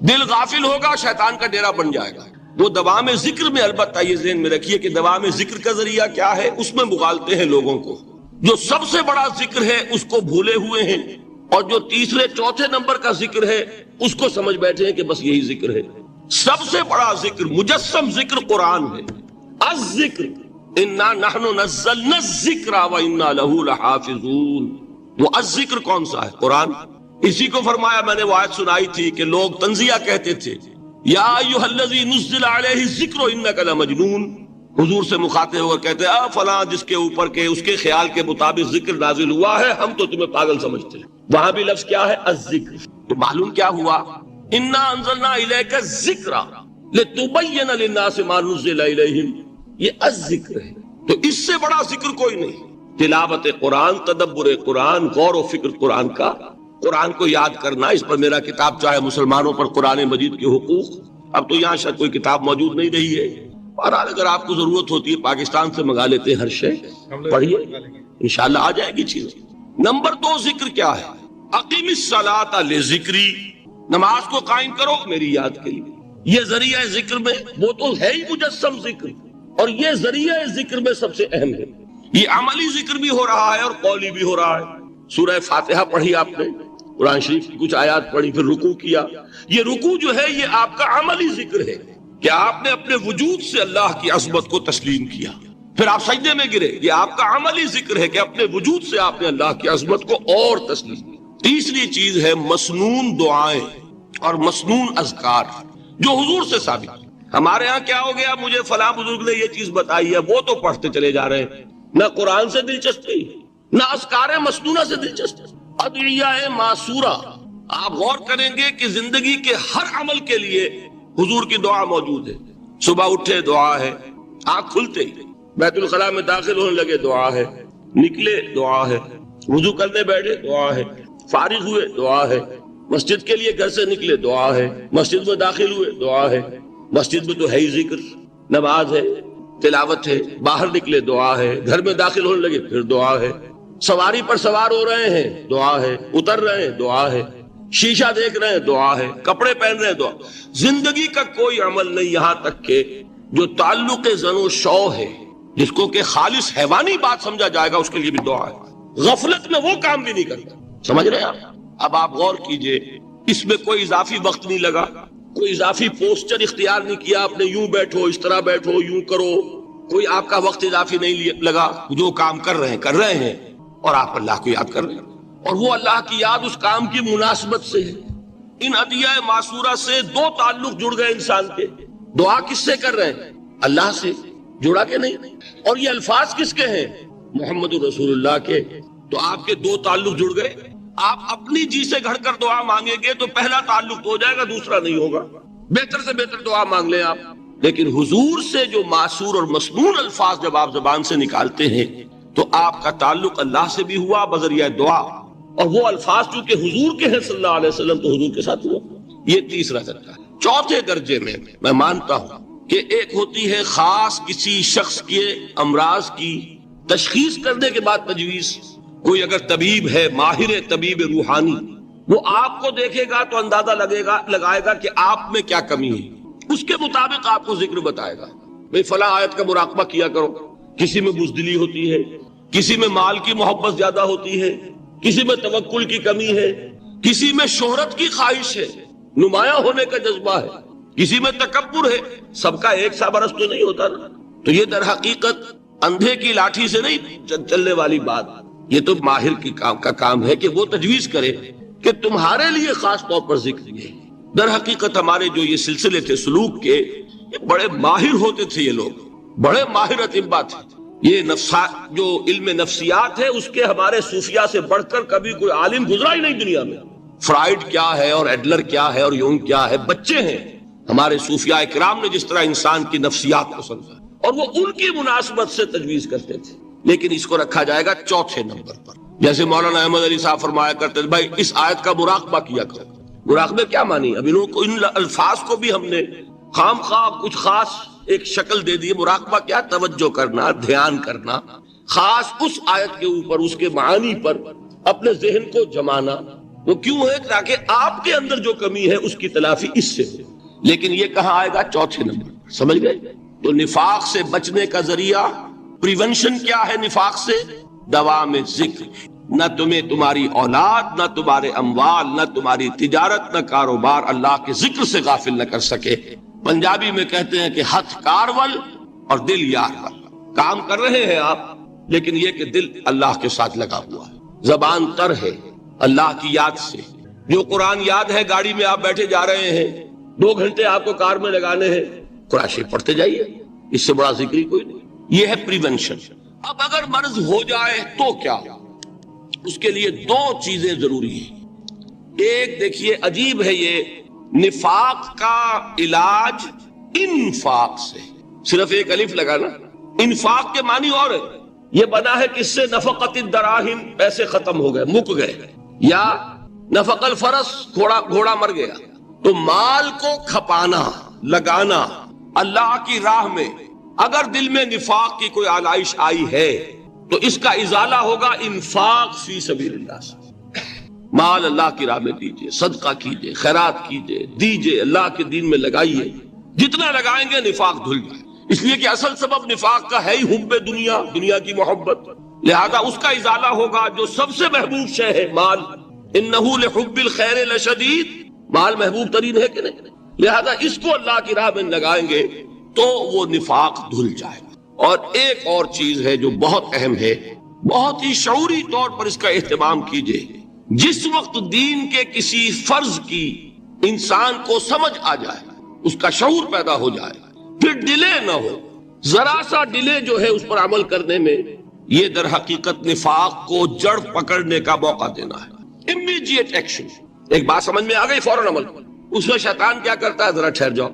[SPEAKER 1] دل غافل ہوگا شیطان کا ڈیرا بن جائے گا. وہ دوام ذکر میں، البتہ یہ ذہن میں رکھیے کہ دوام ذکر کا ذریعہ کیا ہے، اس میں مغالتے ہیں لوگوں کو. جو سب سے بڑا ذکر ہے اس کو بھولے ہوئے ہیں، اور جو تیسرے چوتھے نمبر کا ذکر ہے اس کو سمجھ بیٹھے ہیں کہ بس یہی ذکر ہے. سب سے بڑا ذکر، مجسم ذکر قرآن ہے. الذکر انا نحن نزلنا الذکر وانا له لحافظون. وہ الذکر کون سا ہے؟ قرآن. اسی کو فرمایا، میں نے وہ آیت سنائی تھی کہ لوگ تنزیہ کہتے تھے یا ایھا الذی نزل علیہ الذکر انک لمجنون. حضور سے مخاطب ہو کر کہتے ہیں فلاں جس کے اوپر کے اس کے خیال کے مطابق ذکر نازل ہوا ہے، ہم تو تمہیں پاگل سمجھتے ہیں. وہاں بھی لفظ کیا ہے؟ الذکر. تو معلوم کیا ہوا؟ انا انزلنا الیک الذکر لتبین للناس ما نزل الیہم. یہ الذکر ہے. تو اس سے بڑا ذکر کوئی نہیں. تلاوت قرآن، تدبر قرآن، غور و فکر قرآن کا، قرآن کو یاد کرنا. اس پر میرا کتاب چاہے مسلمانوں پر قرآن مجید کے حقوق، اب تو یہاں شاید کوئی کتاب موجود نہیں رہی ہے، اور اگر آپ کو ضرورت ہوتی ہے پاکستان سے منگا لیتے ہیں ہر شے، پڑھیے انشاءاللہ آ جائے گی چیز. نمبر 2 ذکر کیا ہے؟ اقیم الصلاۃ لذکری. نماز کو قائم کرو میری یاد کے لیے. یہ ذریعہ ذکر میں، وہ تو ہے ہی مجسم ذکر، اور یہ ذریعہ ذکر میں سب سے اہم ہے. یہ عملی ذکر بھی ہو رہا ہے اور قولی بھی ہو رہا ہے. سورہ فاتحہ پڑھی آپ نے، قرآن شریف کی کچھ آیات پڑھی، پھر رکوع کیا. یہ رکوع جو ہے یہ آپ کا عملی ذکر ہے کہ آپ نے اپنے وجود سے اللہ کی عظمت کو تسلیم کیا. پھر آپ سجدے میں گرے، یہ آپ کا عملی ذکر ہے کہ اپنے وجود سے آپ نے اللہ کی عظمت کو اور تسلیم کیا. تیسری چیز ہے مسنون دعائیں اور مسنون اذکار جو حضور سے ثابت. ہمارے ہاں کیا ہو گیا، مجھے فلاں بزرگ نے یہ چیز بتائی ہے، وہ تو پڑھتے چلے جا رہے ہیں. نہ قرآن سے دلچسپی، نہ اذکار مسنونہ سے دلچسپی، ادعیہ معصورہ۔ آپ غور کریں گے کہ زندگی کے ہر عمل کے لیے حضور کی دعا موجود ہے۔ صبح اٹھے دعا ہے، آنکھ کھلتے ہی بیت الخلاء میں داخل ہونے لگے دعا ہے، نکلے دعا ہے، وضو کرنے بیٹھے دعا ہے، فارغ ہوئے دعا ہے، مسجد کے لیے گھر سے نکلے دعا ہے، مسجد میں داخل ہوئے دعا ہے، مسجد میں تو ہے ہی ذکر، نماز ہے، تلاوت ہے، باہر نکلے دعا ہے، گھر میں داخل ہونے لگے پھر دعا ہے، سواری پر سوار ہو رہے ہیں دعا ہے، اتر رہے ہیں دعا ہے، شیشہ دیکھ رہے ہیں دعا ہے، کپڑے پہن رہے ہیں دعا۔ زندگی کا کوئی عمل نہیں یہاں تک کہ جو تعلق زن و شو ہے، جس کو کہ خالص حیوانی بات سمجھا جائے گا، اس کے لیے بھی دعا ہے۔ غفلت میں وہ کام بھی نہیں کرتا، سمجھ رہے ہیں آپ؟ اب آپ غور کیجئے، اس میں کوئی اضافی وقت نہیں لگا، کوئی اضافی پوسچر اختیار نہیں کیا آپ نے، یوں بیٹھو، اس طرح بیٹھو، یوں کرو، کوئی آپ کا وقت اضافی نہیں لگا، جو کام کر رہے ہیں اور آپ اللہ کو یاد کر رہے ہیں، اور وہ اللہ کی یاد اس کام کی مناسبت سے ہے۔ ان ادعیہ معصورہ سے دو تعلق جڑ گئے انسان کے۔ دعا کس سے کر رہے ہیں؟ اللہ سے، جڑا کہ نہیں؟ اور یہ الفاظ کس کے ہیں؟ محمد رسول اللہ کے۔ تو آپ کے دو تعلق جڑ گئے۔ آپ اپنی جی سے گھڑ کر دعا مانگیں گے تو پہلا تعلق تو ہو جائے گا، دوسرا نہیں ہوگا۔ بہتر سے بہتر دعا مانگ لیں آپ، لیکن حضور سے جو معصور اور مسنون الفاظ جب آپ زبان سے نکالتے ہیں تو آپ کا تعلق اللہ سے بھی ہوا بذریعہ دعا، اور وہ الفاظ چونکہ حضور کے ہیں صلی اللہ علیہ وسلم تو حضور کے ساتھ ہوا۔ یہ تیسرا درجہ ہے۔ چوتھے درجے میں مانتا ہوں کہ ایک ہوتی ہے خاص کسی شخص کے امراض کی تشخیص کرنے کے بعد تجویز۔ کوئی اگر طبیب ہے، ماہر طبیب روحانی، وہ آپ کو دیکھے گا تو اندازہ لگائے گا کہ آپ میں کیا کمی ہے، اس کے مطابق آپ کو ذکر بتائے گا۔ بھئی فلاں آیت کا مراقبہ کیا کرو۔ کسی میں بزدلی ہوتی ہے، کسی میں مال کی محبت زیادہ ہوتی ہے، کسی میں توکل کی کمی ہے، کسی میں شہرت کی خواہش ہے، نمایاں ہونے کا جذبہ ہے، کسی میں تکبر ہے۔ سب کا ایک سا برس تو نہیں ہوتا نا۔ تو یہ در حقیقت اندھے کی لاٹھی سے نہیں چلنے والی بات، یہ تو ماہر کی کا کام ہے کہ وہ تجویز کرے کہ تمہارے لیے خاص طور پر ذکر یہ۔ در حقیقت ہمارے جو یہ سلسلے تھے سلوک کے، یہ بڑے ماہر ہوتے تھے، یہ لوگ بڑے ماہر اطباء تھے۔ یہ جو علم نفسیات ہے اس کے ہمارے صوفیاء سے بڑھ کر کبھی کوئی عالم گزرا ہی نہیں دنیا میں۔ فرائیڈ کیا ہے اور ایڈلر کیا ہے اور یونگ کیا ہے، بچے ہیں۔ ہمارے صوفیاء کرام نے جس طرح انسان کی نفسیات کو سمجھا اور وہ ان کی مناسبت سے تجویز کرتے تھے، لیکن اس کو رکھا جائے گا چوتھے نمبر پر۔ جیسے مولانا احمد علی صاحب فرمایا کرتے تھے، بھائی اس آیت کا مراقبہ کیا کرو۔ مراقبہ کیا مانی؟ اب ان الفاظ کو بھی ہم نے خام خواہ کچھ خاص ایک شکل دے دی۔ مراقبہ کیا؟ توجہ کرنا، دھیان کرنا، خاص اس آیت کے اوپر، اس کے معانی پر اپنے ذہن کو جمانا۔ وہ کیوں ہے؟ تاکہ آپ کے اندر جو کمی ہے اس کی تلافی اس سے ہو۔ لیکن یہ کہاں آئے گا؟ چوتھے نمبر پر، سمجھ گئے؟ تو نفاق سے بچنے کا ذریعہ، پریونشن کیا ہے نفاق سے؟ دوام ذکر۔ نہ تمہیں تمہاری اولاد، نہ تمہارے اموال، نہ تمہاری تجارت، نہ کاروبار اللہ کے ذکر سے غافل نہ کر سکے۔ پنجابی میں کہتے ہیں کہ ہتھ کارول اور دل یار ول۔ کام کر رہے ہیں آپ، لیکن یہ کہ دل اللہ کے ساتھ لگا ہوا ہے، زبان تر ہے اللہ کی یاد سے۔ جو قرآن یاد ہے، گاڑی میں آپ بیٹھے جا رہے ہیں، 2 گھنٹے آپ کو کار میں لگانے ہیں، قرآن شریف پڑھتے جائیے، اس سے بڑا ذکر ہی کوئی نہیں۔ یہ ہے پریونشن۔ اب اگر مرض ہو جائے تو کیا؟ اس کے لیے 2 چیزیں ضروری ہیں۔ ایک دیکھیے، عجیب ہے یہ، نفاق کا علاج انفاق سے، صرف ایک الف لگانا۔ انفاق کے معنی اور ہے، یہ بنا ہے کس سے؟ نفقت الدراہم، پیسے ختم ہو گئے، مک گئے، یا نفق الفرس، گھوڑا مر گیا۔ تو مال کو کھپانا، لگانا اللہ کی راہ میں۔ اگر دل میں نفاق کی کوئی آلائش آئی ہے تو اس کا ازالہ ہوگا انفاق فی سبیل اللہ سے۔ مال اللہ کی راہ میں دیجئے، صدقہ کیجئے، خیرات کیجئے، دیجئے، اللہ کے دین میں لگائیے۔ جتنا لگائیں گے نفاق دھل جائے، اس لیے کہ اصل سبب نفاق کا ہے ہی حب دنیا، دنیا کی محبت۔ لہذا اس کا ازالہ ہوگا جو سب سے محبوب شے ہے، مال۔ انہ لحب الخیر لشدید، مال محبوب ترین ہے کہ نہیں؟ لہذا اس کو اللہ کی راہ میں لگائیں گے تو وہ نفاق دھل جائے گا۔ اور ایک اور چیز ہے جو بہت اہم ہے، بہت ہی شعوری طور پر اس کا اہتمام کیجئے۔ جس وقت دین کے کسی فرض کی انسان کو سمجھ آ جائے، اس کا شعور پیدا ہو جائے، پھر ڈیلے نہ ہو۔ ذرا سا ڈیلے جو ہے اس پر عمل کرنے میں یہ در حقیقت نفاق کو جڑ پکڑنے کا موقع دینا ہے. Immediate action. ایک بات سمجھ میں آ گئی، فوراً عمل. اس میں شیطان کیا کرتا ہے، ذرا ٹھہر جاؤ،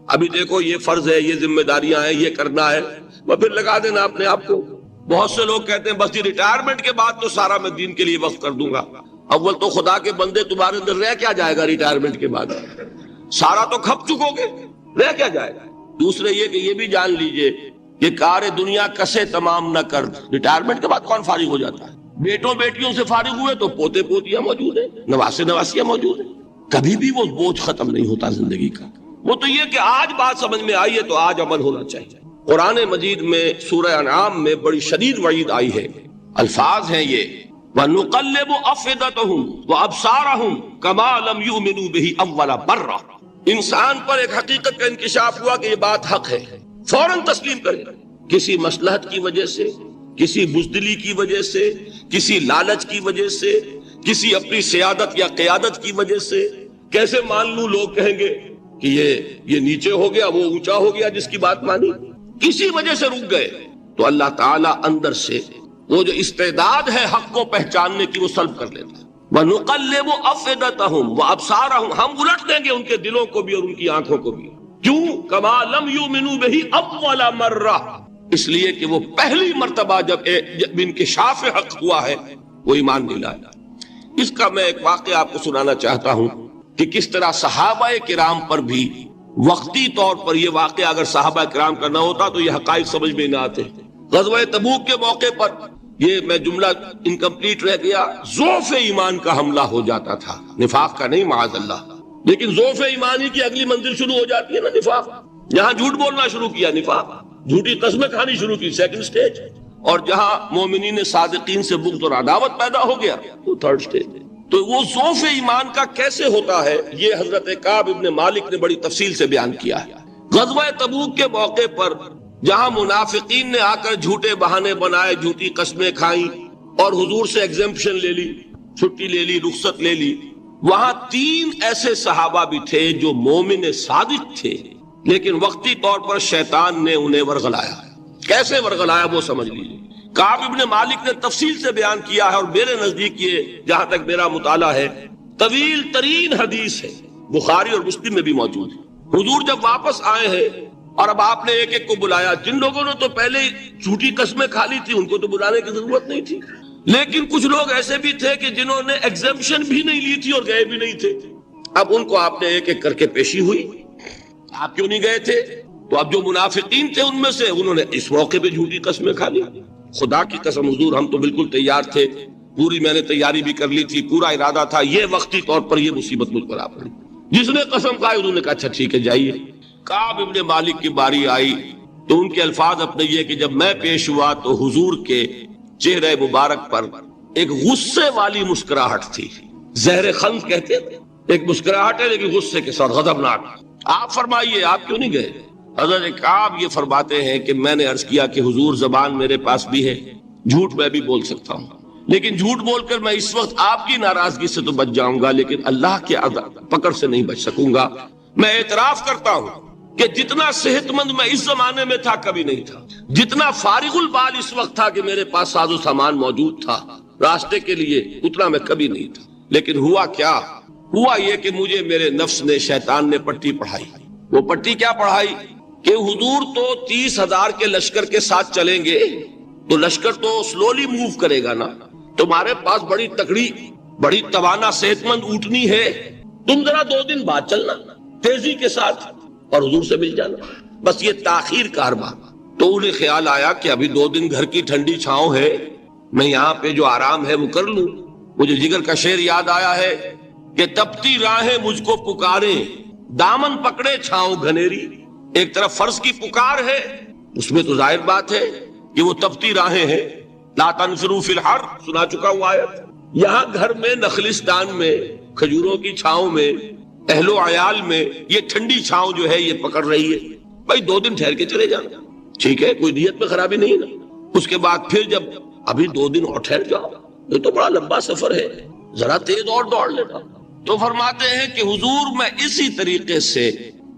[SPEAKER 1] ابھی دیکھو یہ فرض ہے، یہ ذمہ داریاں ہیں، یہ کرنا ہے، وہ پھر لگا دینا اپنے آپ کو. بہت سے لوگ کہتے ہیں بس یہ ریٹائرمنٹ کے بعد تو سارا میں دین کے لیے وقف کر دوں گا. اول تو خدا کے بندے تمہارے اندر رہ کیا جائے گا ریٹائرمنٹ کے بعد؟ سارا تو کھپ چکو گے، رہ کیا جائے گا؟ دوسرے یہ کہ یہ بھی جان لیجئے کہ کار دنیا کسے تمام نہ کر. ریٹائرمنٹ کے بعد کون فارغ ہو جاتا ہے؟ بیٹوں بیٹیوں سے فارغ ہوئے تو پوتے پوتیاں موجود ہیں، نواسے نواسیاں موجود ہیں. کبھی بھی وہ بوجھ ختم نہیں ہوتا زندگی کا. وہ تو یہ کہ آج بات سمجھ میں آئی ہے تو آج عمل ہونا چاہیے. قرآن مجید میں سورہ انعام میں بڑی شدید وعید آئی ہے. الفاظ ہیں یہ وَنُقَلِّبُ أَفْئِدَتَهُمْ وَأَبْصَارَهُمْ كَمَا لَمْ يُؤْمِنُوا بِهِ أَوَّلَ مَرَّةٍ. انسان پر ایک حقیقت کا انکشاف ہوا کہ یہ بات حق ہے، فوراً تسلیم کرے. کسی مصلحت کی وجہ سے، کسی بزدلی کی وجہ سے، کسی لالچ کی وجہ سے، کسی اپنی سیادت یا قیادت کی وجہ سے کیسے مان لوں؟ لوگ کہیں گے کہ یہ نیچے ہو گیا، وہ اونچا ہو گیا جس کی بات مانی. کسی وجہ سے رک گئے تو اللہ تعالیٰ اندر سے وہ جو استعداد ہے حق کو پہچاننے کی وہ سلب کر لیتا ہے. وَنُقَلِّبُ أَفْئِدَتَهُمْ وَأَبْصَارَهُمْ. ہم الٹ دیں گے ان کے دلوں کو بھی اور ان کی آنکھوں کو بھی. کیوں؟ كَمَا لَمْ يُؤْمِنُوا بِهِ أَوَّلَ مَرَّةٍ. اس لیے کہ وہ پہلی مرتبہ جب انکشاف حق ہوا ہے وہ ایمان نہیں لایا. اس کا میں ایک واقعہ آپ کو سنانا چاہتا ہوں کہ کس طرح صحابہ کرام پر بھی وقتی طور پر یہ واقعہ اگر صحابہ کرام کا نہ ہوتا تو یہ حقائق سمجھ میں نہ آتے. غزوہ تبوک کے موقع پر یہ میں جملہ انکمپلیٹ رہ گیا، ضعف ایمان کا حملہ ہو جاتا تھا، نفاق کا نہیں معاذ اللہ. لیکن ضعف ایمانی کی اگلی منزل شروع ہو جاتی ہے نا، نفاق. جہاں جھوٹ بولنا شروع کیا نفاق، جھوٹی قسمیں کھانی شروع کی سیکنڈ سٹیج، اور جہاں مومنین صادقین سے بغض اور عداوت پیدا ہو گیا وہ تھرڈ سٹیج. تو وہ ضعف ایمان کا کیسے ہوتا ہے یہ حضرت کعب ابن مالک نے بڑی تفصیل سے بیان کیا ہے. غزوہ تبوک کے موقع پر جہاں منافقین نے آ کر جھوٹے بہانے بنائے، جھوٹی قسمیں کھائیں اور حضور سے ایگزمپشن لے لی، چھٹی لے لی، رخصت لے لی، وہاں 3 ایسے صحابہ بھی تھے جو مومن صادق تھے، لیکن وقتی طور پر شیطان نے انہیں ورغلایا. کیسے ورغلایا وہ سمجھ لیجیے. کعب ابن مالک نے تفصیل سے بیان کیا ہے، اور میرے نزدیک یہ جہاں تک میرا مطالعہ ہے طویل ترین حدیث ہے، بخاری اور مسلم میں بھی موجود ہے. حضور جب واپس آئے ہیں اور اب آپ نے ایک ایک کو بلایا. جن لوگوں نے تو پہلے جھوٹی قسمیں کھا لی تھی ان کو تو بلانے کی ضرورت نہیں تھی، لیکن کچھ لوگ ایسے بھی تھے کہ جنہوں نے ایگزمپشن بھی نہیں لی تھی اور گئے بھی نہیں تھے. اب ان کو آپ نے ایک ایک کر کے پیشی ہوئی. آپ کیوں نہیں گئے تھے؟ تو اب جو منافقین تھے ان میں سے انہوں نے اس موقع پہ جھوٹی قسمیں کھا لی. خدا کی قسم حضور ہم تو بالکل تیار تھے، پوری میں نے تیاری بھی کر لی تھی، پورا ارادہ تھا، یہ وقتی طور پر یہ مصیبت مجھ پر آ پڑی. جس نے قسم کھائی انہوں نے کہا اچھا ٹھیک ہے جائیے. کعب ابن مالک کی باری آئی تو ان کے الفاظ اپنے یہ کہ جب میں پیش ہوا تو حضور کے چہرے مبارک پر ایک غصے والی مسکراہٹ تھی. زہر خند کہتے ہیں، ایک مسکراہٹ ہے لیکن غصے کے ساتھ، غضبناک. آپ فرمائیے آپ کیوں نہیں گئے؟ حضرت کعب یہ فرماتے ہیں کہ میں نے عرض کیا کہ حضور زبان میرے پاس بھی ہے، جھوٹ میں بھی بول سکتا ہوں، لیکن جھوٹ بول کر میں اس وقت آپ کی ناراضگی سے تو بچ جاؤں گا لیکن اللہ کے پکڑ سے نہیں بچ سکوں گا. میں اعتراف کرتا ہوں کہ جتنا صحت مند میں اس زمانے میں تھا کبھی نہیں تھا، جتنا فارغ البال اس وقت تھا کہ میرے پاس ساز و سامان موجود تھا راستے کے لیے، اتنا میں کبھی نہیں تھا. لیکن ہوا کیا؟ ہوا یہ کہ مجھے میرے نفس نے، شیطان نے پٹی پڑھائی. وہ پٹی کیا پڑھائی کہ حضور تو 30,000 کے لشکر کے ساتھ چلیں گے تو لشکر تو سلولی موو کرے گا نا، تمہارے پاس بڑی تکڑی، بڑی توانا صحت مند اونٹنی ہے، تم ذرا 2 دن بعد چلنا تیزی کے ساتھ اور حضور سے مل جانا. بس یہ تاخیر کارواں. تو انہیں خیال آیا کہ ابھی 2 دن گھر کی ٹھنڈی چھاؤں ہے، میں یہاں پہ جو آرام ہے وہ کر لوں. مجھے جگر کا شعر یاد آیا ہے کہ تپتی راہیں مجھ کو پکاریں، دامن پکڑے چھاؤں گھنیری. ایک طرف فرض کی پکار ہے، اس میں تو ظاہر بات ہے کہ وہ تپتی راہیں ہیں. لا تنفروا فی الحر سنا چکا ہوں آیت. یہاں گھر میں نخلستان میں کھجوروں کی چھاؤں میں اہل و عیال میں یہ ٹھنڈی چھاؤں جو ہے یہ پکڑ رہی ہے. بھائی 2 دن ٹھہر کے چلے جانا، ٹھیک ہے، کوئی نیت میں خرابی نہیں نا. اس کے بعد پھر جب ابھی 2 دن اور ٹھہر جاؤ، یہ تو بڑا لمبا سفر ہے، ذرا تیز اور دوڑ لینا. تو فرماتے ہیں کہ حضور میں اسی طریقے سے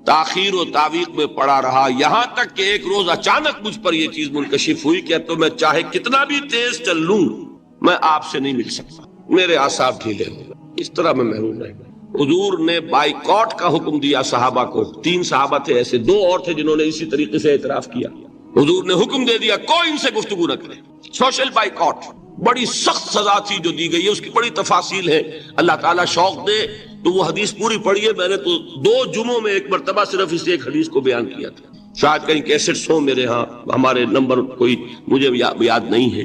[SPEAKER 1] تاخیر و تعویق میں پڑا رہا، یہاں تک کہ ایک روز اچانک مجھ پر یہ چیز منکشف ہوئی کہ تو میں چاہے کتنا بھی تیز چل لوں میں آپ سے نہیں مل سکتا، میرے اعصاب ڈھیلے ہو گئے، اس طرح میں محروم رہ گیا۔ حضور نے بائیکاٹ کا حکم دیا صحابہ کو، 3 صحابہ تھے ایسے، 2 اور تھے جنہوں نے اسی طریقے سے اعتراف کیا۔ حضور نے حکم دے دیا کوئی ان سے گفتگو نہ کرے، سوشل بائیکاٹ، بڑی سخت سزا تھی جو دی گئی ہے، اس کی بڑی تفاصیل ہے، اللہ تعالیٰ شوق دے تو وہ حدیث پوری پڑھی ہے، میں نے تو 2 جمعوں میں ایک مرتبہ صرف اس ایک حدیث کو بیان کیا تھا، شاید کہیں کیسٹس ہوں میرے ہاں، ہمارے نمبر کوئی مجھے یاد نہیں ہے،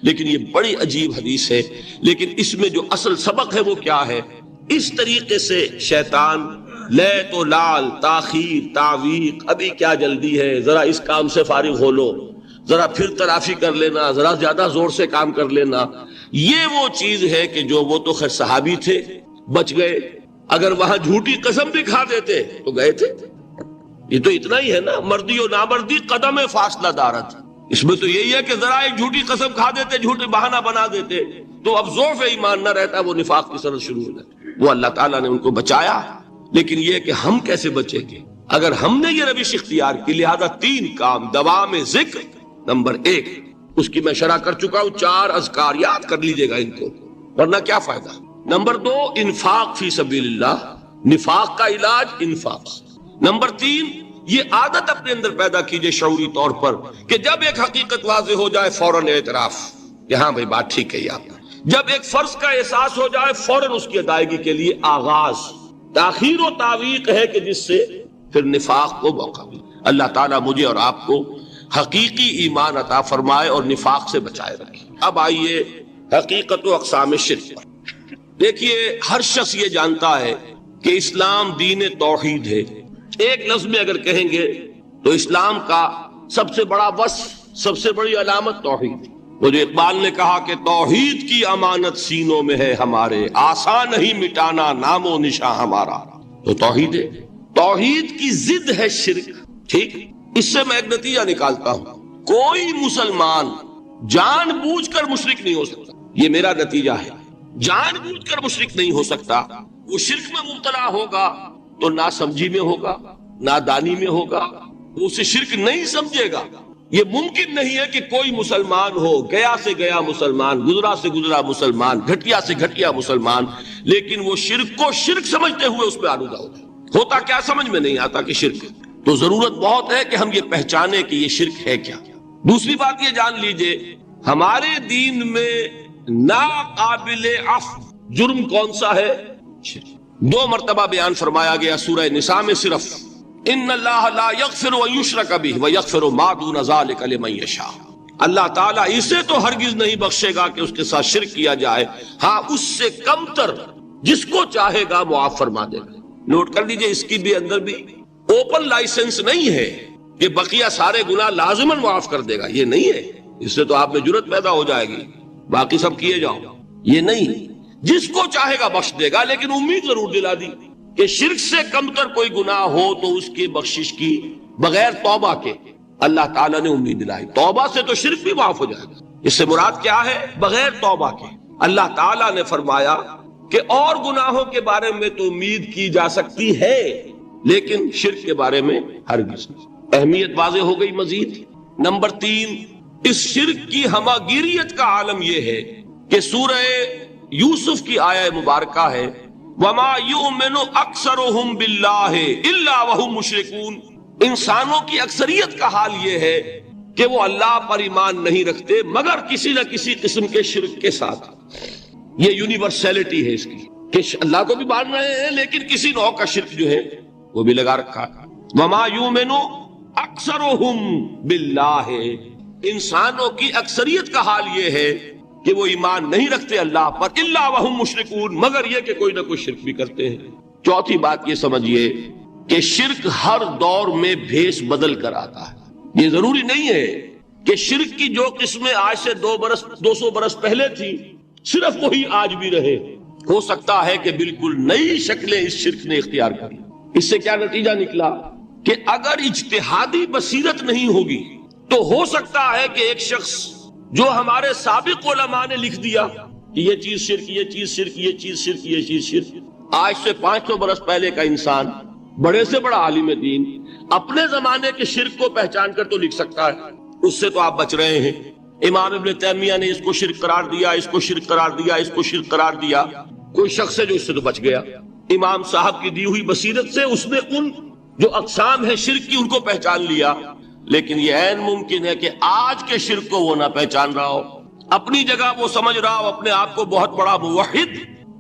[SPEAKER 1] لیکن یہ بڑی عجیب حدیث ہے۔ لیکن اس میں جو اصل سبق ہے وہ کیا ہے؟ اس طریقے سے شیطان لے تو لال، تاخیر، تعویق، ابھی کیا جلدی ہے، ذرا اس کام سے فارغ ہو لو، ذرا پھر ترافی کر لینا، ذرا زیادہ زور سے کام کر لینا، یہ وہ چیز ہے کہ جو وہ تو خیر صحابی تھے بچ گئے، اگر وہاں جھوٹی قسم بھی کھا دیتے تو گئے تھے۔ یہ تو اتنا ہی ہے نا، مردی و نامردی قدم فاصلہ دارت، اس میں تو یہی ہے کہ ذرا ایک جھوٹی قسم کھا دیتے، جھوٹے بہانہ بنا دیتے تو اب ضعف ایمان نہ رہتا، وہ نفاق کی سرحد شروع ہو جاتی۔ وہ اللہ تعالیٰ نے ان کو بچایا، لیکن یہ کہ ہم کیسے بچیں گے اگر ہم نے یہ روش اختیار کی؟ لہذا 3 کام، دوام ذکر نمبر 1، اس کی میں شرح کر چکا ہوں، 4 اذکار یاد کر لیجئے گا ان کو، ورنہ کیا فائدہ۔ نمبر 2، انفاق فی سبیل اللہ، نفاق کا علاج انفاق۔ نمبر 3، یہ عادت اپنے اندر پیدا کیجئے شعوری طور پر کہ جب ایک حقیقت واضح ہو جائے فوراً اعتراف کہ ہاں بھائی بات ٹھیک ہے آپ، جب ایک فرض کا احساس ہو جائے فوراً اس کی ادائیگی کے لیے آغاز۔ تاخیر و تعویق ہے کہ جس سے پھر نفاق کو موقع ملے۔ اللہ تعالیٰ مجھے اور آپ کو حقیقی ایمان عطا فرمائے اور نفاق سے بچائے رکھے۔ اب آئیے حقیقت و اقسام شرک پر۔ دیکھیے ہر شخص یہ جانتا ہے کہ اسلام دین توحید ہے، ایک لفظ میں اگر کہیں گے تو اسلام کا سب سے بڑا وصف، سب سے بڑی علامت توحید۔ وہ جو اقبال نے کہا کہ توحید کی امانت سینوں میں ہے ہمارے، آسان نہیں مٹانا نام و نشاں ہمارا، تو توحید ہے۔ توحید کی ضد ہے شرک، ٹھیک؟ اس سے میں ایک نتیجہ نکالتا ہوں، کوئی مسلمان جان بوجھ کر مشرک نہیں ہو سکتا، یہ میرا نتیجہ ہے، جان بوجھ کر مشرک نہیں ہو سکتا۔ وہ شرک میں مبتلا ہوگا تو ناسمجھی میں ہوگا، نادانی میں ہوگا، وہ اسے شرک نہیں سمجھے گا۔ یہ ممکن نہیں ہے کہ کوئی مسلمان ہو، گیا سے گیا مسلمان، گزرا سے گزرا مسلمان، گھٹیا سے گھٹیا مسلمان، لیکن وہ شرک کو شرک سمجھتے ہوئے اس پہ آلودہ ہوتا کیا سمجھ میں نہیں آتا کہ شرک۔ تو ضرورت بہت ہے کہ ہم یہ پہچانے کہ یہ شرک ہے کیا۔ دوسری بات یہ جان لیجئے، ہمارے دین میں ناقابل عفو جرم کون سا ہے؟ شرک۔ 2 مرتبہ بیان فرمایا گیا سورہ نساء میں صرف، ان اللہ لا یغفر ان یشرک بہ ویغفر ما دون ذلک لمن یشاء، اللہ تعالیٰ اسے تو ہرگز نہیں بخشے گا کہ اس کے ساتھ شرک کیا جائے، ہاں اس سے کم تر جس کو چاہے گا معاف فرما دے گا۔ نوٹ کر لیجئے، اس کی بھی اندر بھی اوپن لائسنس نہیں ہے کہ بقیہ سارے گناہ لازماً معاف کر دے گا، یہ نہیں ہے، اس سے تو آپ میں جرت پیدا ہو جائے گی باقی سب کیے جاؤ، یہ نہیں، جس کو چاہے گا بخش دے گا، لیکن امید ضرور دلا دی کہ شرک سے کم تر کوئی گناہ ہو تو اس کی بخشش کی بغیر توبہ کے اللہ تعالیٰ نے امید دلائی۔ توبہ سے تو شرک بھی معاف ہو جائے گا، اس سے مراد کیا ہے؟ بغیر توبہ کے۔ اللہ تعالیٰ نے فرمایا کہ اور گناہوں کے بارے میں تو امید کی جا سکتی ہے لیکن شرک کے بارے میں ہرگز نہیں۔ اہمیت واضح ہو گئی مزید۔ نمبر 3، اس شرک کی ہماگیریت کا عالم یہ ہے کہ سورہ یوسف کی آیہ مبارکہ ہے وَمَا يُؤْمِنُ أَكْثَرُهُمْ بِاللَّهِ إِلَّا وَهُمْ مُشْرِكُونَ، انسانوں کی اکثریت کا حال یہ ہے کہ وہ اللہ پر ایمان نہیں رکھتے مگر کسی نہ کسی قسم کے شرک کے ساتھ۔ یہ یونیورسلٹی ہے اس کی کہ اللہ کو بھی مان رہے ہیں لیکن کسی نوع کا شرک جو ہے وہ بھی لگا رکھا۔ وَمَا يُؤْمِنُ أَكْثَرُهُمْ بِاللَّهِ، انسانوں کی اکثریت کا حال یہ ہے کہ وہ ایمان نہیں رکھتے اللہ پر، الا وہم مشرکون، مگر یہ کہ کوئی نہ کوئی شرک بھی کرتے ہیں۔ چوتھی بات یہ سمجھیے کہ شرک ہر دور میں بھیس بدل کر آتا ہے۔ یہ ضروری نہیں ہے کہ شرک کی جو قسمیں آج سے 200 برس پہلے تھی صرف وہی آج بھی رہے، ہو سکتا ہے کہ بالکل نئی شکلیں اس شرک نے اختیار کری۔ اس سے کیا نتیجہ نکلا کہ اگر اجتہادی بصیرت نہیں ہوگی تو ہو سکتا ہے کہ ایک شخص جو ہمارے سابق علماء نے لکھ دیا کہ یہ چیز شرک، یہ چیز شرک، یہ چیز شرک، یہ چیز شرک، آج سے 500 برس پہلے کا انسان بڑے سے بڑا عالم دین اپنے زمانے کے شرک کو پہچان کر تو لکھ سکتا ہے، اس سے تو آپ بچ رہے ہیں۔ امام ابن تیمیہ نے اس کو شرک قرار دیا، اس کو شرک قرار دیا، اس کو شرک قرار دیا، کوئی شخص ہے جو اس سے تو بچ گیا۔ امام صاحب کی دی ہوئی بصیرت سے اس نے ان جو اقسام ہے شرک کی ان کو پہچان لیا، لیکن یہ عین ممکن ہے کہ آج کے شرک کو وہ نہ پہچان رہا ہو، اپنی جگہ وہ سمجھ رہا ہو اپنے آپ کو بہت بڑا موحد،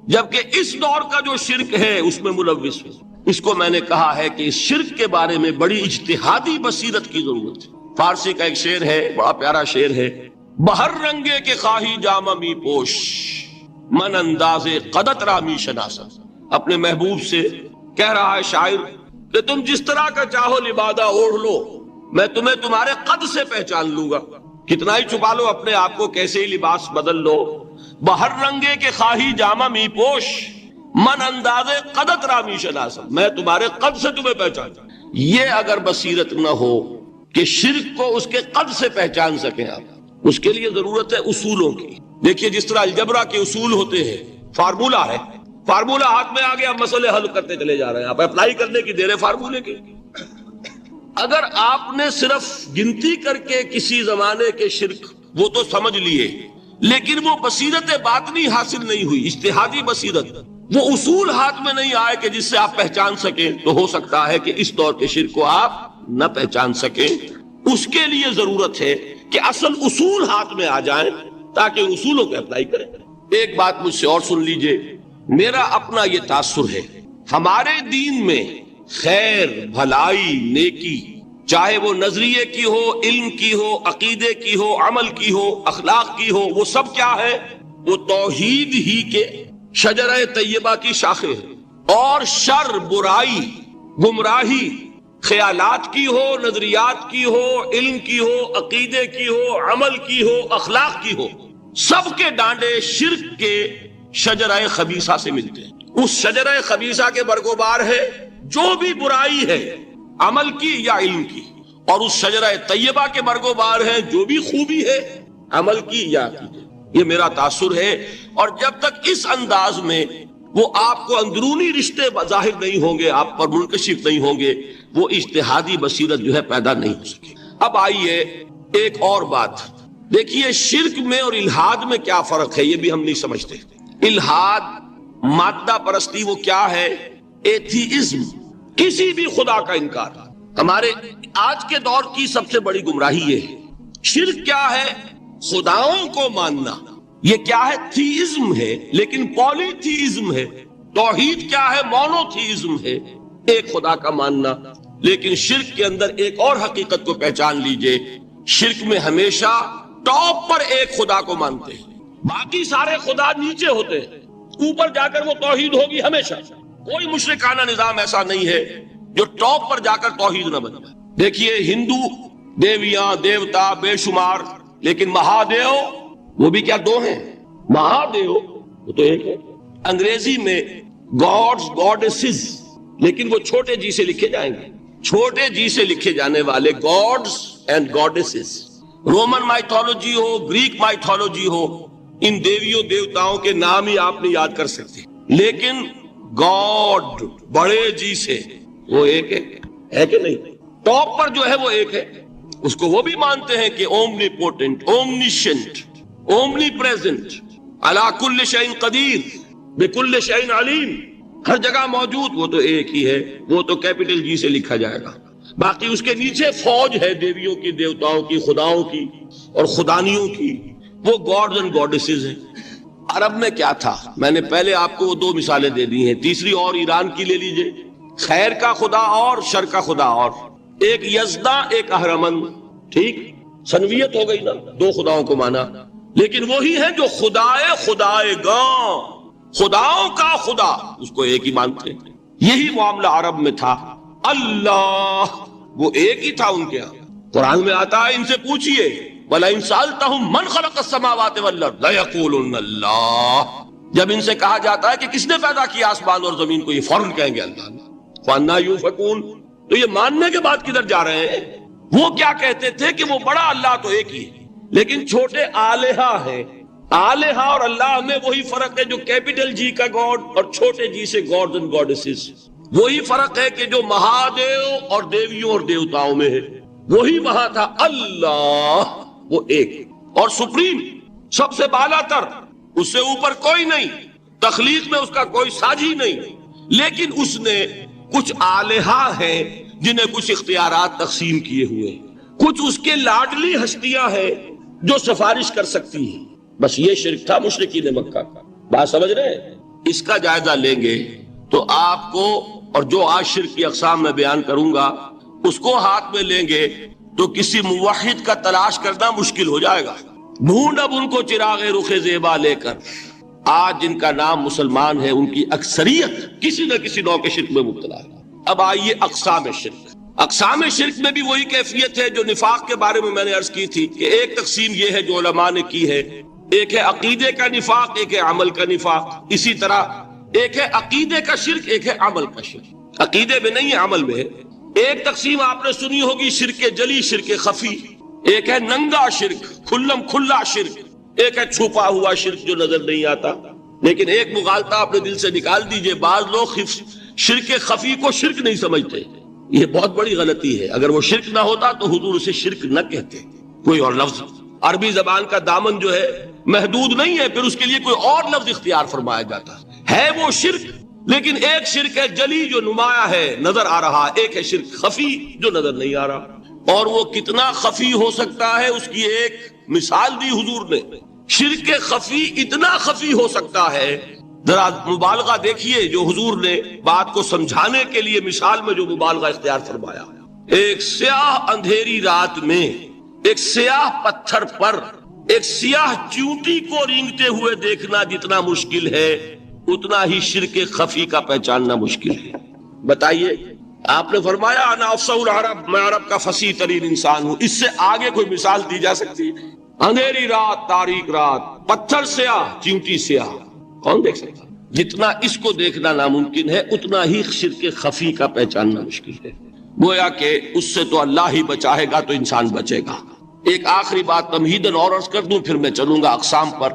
[SPEAKER 1] جبکہ اس دور کا جو شرک ہے اس میں ملوث ہو۔ اس کو میں نے کہا ہے کہ اس شرک کے بارے میں بڑی اجتہادی بصیرت کی ضرورت ہے۔ فارسی کا ایک شعر ہے، بڑا پیارا شعر ہے، بہر رنگے کے خواہی جامہ می پوش، من انداز قدت رامی شناسا۔ اپنے محبوب سے کہہ رہا ہے شاعر کہ تم جس طرح کا چاہو لبادہ اوڑھ لو، میں تمہیں تمہارے قد سے پہچان لوں گا، کتنا ہی چھپا لو اپنے آپ کو، کیسے ہی لباس بدل لو۔ بہر رنگے کے خواہی جامہ می پوش، من انداز قدت رامی شناسا، میں تمہارے قد سے تمہیں پہچان۔ یہ اگر بصیرت نہ ہو کہ شرک کو اس کے قد سے پہچان سکیں آپ، اس کے لیے ضرورت ہے اصولوں کی۔ دیکھیے جس طرح الجبرا کے اصول ہوتے ہیں، فارمولا ہے، فارمولا ہاتھ میں آ گیا، مسئلے حل کرتے چلے جا رہے ہیں، آپ اپلائی کرنے کی دیر ہے فارمولے کی۔ اگر آپ نے صرف گنتی کر کے کسی زمانے کے شرک وہ تو سمجھ لیے، لیکن وہ بصیرت باطنی حاصل نہیں ہوئی، اجتہادی بصیرت، وہ اصول ہاتھ میں نہیں آئے کہ جس سے آپ پہچان سکیں، تو ہو سکتا ہے کہ اس دور کے شرک کو آپ نہ پہچان سکیں۔ اس کے لیے ضرورت ہے کہ اصل اصول ہاتھ میں آ جائیں تاکہ اصولوں کو اپلائی کریں۔ ایک بات مجھ سے اور سن لیجئے، میرا اپنا یہ تاثر ہے، ہمارے دین میں خیر، بھلائی، نیکی، چاہے وہ نظریے کی ہو، علم کی ہو، عقیدے کی ہو، عمل کی ہو، اخلاق کی ہو، وہ سب کیا ہے؟ وہ توحید ہی کے شجرہ طیبہ کی شاخیں ہیں۔ اور شر، برائی، گمراہی، خیالات کی ہو، نظریات کی ہو، علم کی ہو، عقیدے کی ہو، عمل کی ہو، اخلاق کی ہو، سب کے ڈانڈے شرک کے شجرہ خبیثہ سے ملتے ہیں۔ اس شجرہ خبیثہ کے برگوبار ہے جو بھی برائی ہے، عمل کی یا علم کی، اور اس شجرہ طیبہ کے برگوبار ہیں جو بھی خوبی ہے، عمل کی یا عقیدے۔ یہ میرا تاثر ہے، اور جب تک اس انداز میں وہ آپ کو اندرونی رشتے ظاہر نہیں ہوں گے، آپ پر منکشف نہیں ہوں گے، وہ اجتہادی بصیرت جو ہے پیدا نہیں ہو سکے۔ اب آئیے ایک اور بات دیکھیے، شرک میں اور الحاد میں کیا فرق ہے، یہ بھی ہم نہیں سمجھتے۔ الحاد، مادہ پرستی، وہ کیا ہے؟ ایتھیزم، کسی بھی خدا کا انکار۔ ہمارے آج کے دور کی سب سے بڑی گمراہی یہ ہے۔ شرک کیا ہے؟ خداؤں کو ماننا، یہ کیا ہے؟ تھیزم ہے، لیکن پولی تھیزم ہے۔ توحید کیا ہے؟ مونو تھیزم ہے، ایک خدا کا ماننا۔ لیکن شرک کے اندر ایک اور حقیقت کو پہچان لیجئے، شرک میں ہمیشہ ٹاپ پر ایک خدا کو مانتے ہیں، باقی سارے خدا نیچے ہوتے ہیں، اوپر جا کر وہ توحید ہوگی ہمیشہ۔ کوئی مشرکانہ نظام ایسا نہیں ہے جو ٹاپ پر جا کر توحید نہ بن جائے۔ دیکھیے ہندو دیویاں، دیوتا بے شمار، لیکن مہادیو وہ بھی کیا دو ہیں؟ مہادیو وہ تو ایک ہے۔ انگریزی میں گاڈز، گاڈیسز، لیکن وہ چھوٹے جی سے لکھے جائیں گے، چھوٹے جی سے لکھے جانے والے gods and goddesses. Roman mythology ہو، گریک مائتھولوجی ہو، ان دیویوں دیوتاؤں کے نام ہی آپ نہیں یاد کر سکتے، لیکن گاڈ بڑے جی سے وہ ایک ہے کہ نہیں؟ ٹاپ پر جو ہے وہ ایک ہے، اس کو وہ بھی مانتے ہیں کہ اومنی پوٹنٹ، اومنیشنٹ، اومنی پریزنٹ، علی کل شیء قدیر، بکل شیء علیم، ہر جگہ موجود، وہ تو ایک ہی ہے، وہ تو کیپٹل جی سے لکھا جائے گا۔ باقی اس کے نیچے فوج ہے دیویوں کی، دیوتاؤں کی، خداؤں کی اور خدانیوں کی، وہ گاڈز اینڈ گاڈیسز ہیں۔ عرب میں کیا تھا؟ میں نے پہلے آپ کو وہ دو مثالیں دے دی ہیں، تیسری اور ایران کی لے لیجئے، خیر کا خدا اور شر کا خدا، اور ایک یزداں، ایک اہرمن، ٹھیک، سنویت ہو گئی نا، دو خداؤں کو مانا، لیکن وہی ہے جو خدائے خدائے گاں، خداؤں کا خدا، اس کو ایک ہی مانتے ہیں۔ یہی معاملہ عرب میں تھا۔ اللہ وہ ایک ہی تھا ان کے ہاں۔ قرآن میں آتا ہے ان سے پوچھئے وَلَئِن سَأَلْتَهُم مَّنْ خَلَقَ السَّمَاوَاتِ وَالْأَرْضَ لَيَقُولُنَّ اللَّهُ، جب ان سے کہا جاتا ہے کہ کس نے پیدا کیا آسمان اور زمین کو، یہ فوراً کہیں گے اللہ نے۔ فَأَنَّىٰ يُؤْفَكُونَ، تو یہ ماننے کے بعد کدھر جا رہے ہیں؟ وہ کیا کہتے تھے کہ وہ بڑا اللہ تو ایک ہی ہے، لیکن چھوٹے آلہہ ہیں۔ آلہہ اور اللہ میں وہی فرق ہے جو کیپٹل جی کا گاڈ اور چھوٹے جی سے گاڈز اینڈ گاڈیسز۔ وہی فرق ہے کہ جو مہادیو اور دیویوں اور دیوتاؤں میں ہے وہی وہاں تھا اللہ، وہ ایک اور سپریم، سب سے بالا تر، اس سے اوپر کوئی نہیں، تخلیق میں اس کا کوئی ساجی نہیں، لیکن اس نے کچھ آلہہ ہیں جنہیں کچھ اختیارات تقسیم کیے ہوئے، کچھ اس کے لاڈلی ہستیاں ہیں جو سفارش کر سکتی ہیں۔ بس یہ شرک تھا مشرکین مکہ کا۔ بات سمجھ رہے ہیں؟ اس کا جائزہ لیں گے تو آپ کو، اور جو آج شرک کی اقسام میں بیان کروں گا اس کو ہاتھ میں لیں گے تو کسی موحد کا تلاش کرنا مشکل ہو جائے گا۔ ڈھونڈ اب ان کو چراغ رخ زیبا لے کر، آج جن کا نام مسلمان ہے ان کی اکثریت کسی نہ کسی نوع کے شرک میں مبتلا ہے۔ اب آئیے اقسام شرک۔ اقسام شرک میں بھی وہی کیفیت ہے جو نفاق کے بارے میں میں نے عرض کی تھی کہ ایک تقسیم یہ ہے جو علماء نے کی ہے، ایک ہے عقیدے کا نفاق، ایک ہے عمل کا نفاق۔ اسی طرح ایک ہے عقیدے کا شرک، ایک ہے عمل کا شرک۔ عقیدے میں نہیں ہے، عمل میں ہے۔ ایک تقسیم آپ نے سنی ہوگی شرک جلی، شرک خفی، ایک ہے ننگا شرک، کھلم کھلا شرک، ایک ہے چھپا ہوا شرک جو نظر نہیں آتا۔ لیکن ایک مغالطہ اپنے دل سے نکال دیجئے، بعض لوگ شرک خفی کو شرک نہیں سمجھتے، یہ بہت بڑی غلطی ہے۔ اگر وہ شرک نہ ہوتا تو حضور اسے شرک نہ کہتے، کوئی اور لفظ۔ عربی زبان کا دامن جو ہے محدود نہیں ہے، پھر اس کے لیے کوئی اور لفظ اختیار فرمایا جاتا ہے وہ شرک۔ لیکن ایک شرک ہے جلی جو نمایاں ہے، نظر آ رہا، ایک ہے شرک خفی جو نظر نہیں آ رہا۔ اور وہ کتنا خفی ہو سکتا ہے اس کی ایک مثال دی حضور نے۔ شرک خفی اتنا خفی ہو سکتا ہے، ذرا مبالغہ دیکھیے جو حضور نے بات کو سمجھانے کے لیے مثال میں جو مبالغہ اختیار فرمایا۔ ایک سیاہ اندھیری رات میں ایک سیاہ پتھر پر ایک سیاہ چیونٹی کو رینگتے ہوئے دیکھنا جتنا مشکل ہے اتنا ہی شرک خفی کا پہچاننا مشکل ہے۔ بتائیے، آپ نے فرمایا انا افصح العرب، میں عرب کا فصیح ترین انسان ہوں، اس سے آگے کوئی مثال دی جا سکتی ہے؟ اندھیری رات، تاریک رات، پتھر سیاہ، چیونٹی سیاہ، کون دیکھ سکتا؟ جتنا اس کو دیکھنا ناممکن ہے اتنا ہی شرک خفی کا پہچاننا مشکل ہے۔ گویا کہ اس سے تو اللہ ہی بچائے گا تو انسان بچے گا۔ ایک آخری بات تمہیداً اور عرض کر دوں، پھر میں چلوں گا اقسام پر۔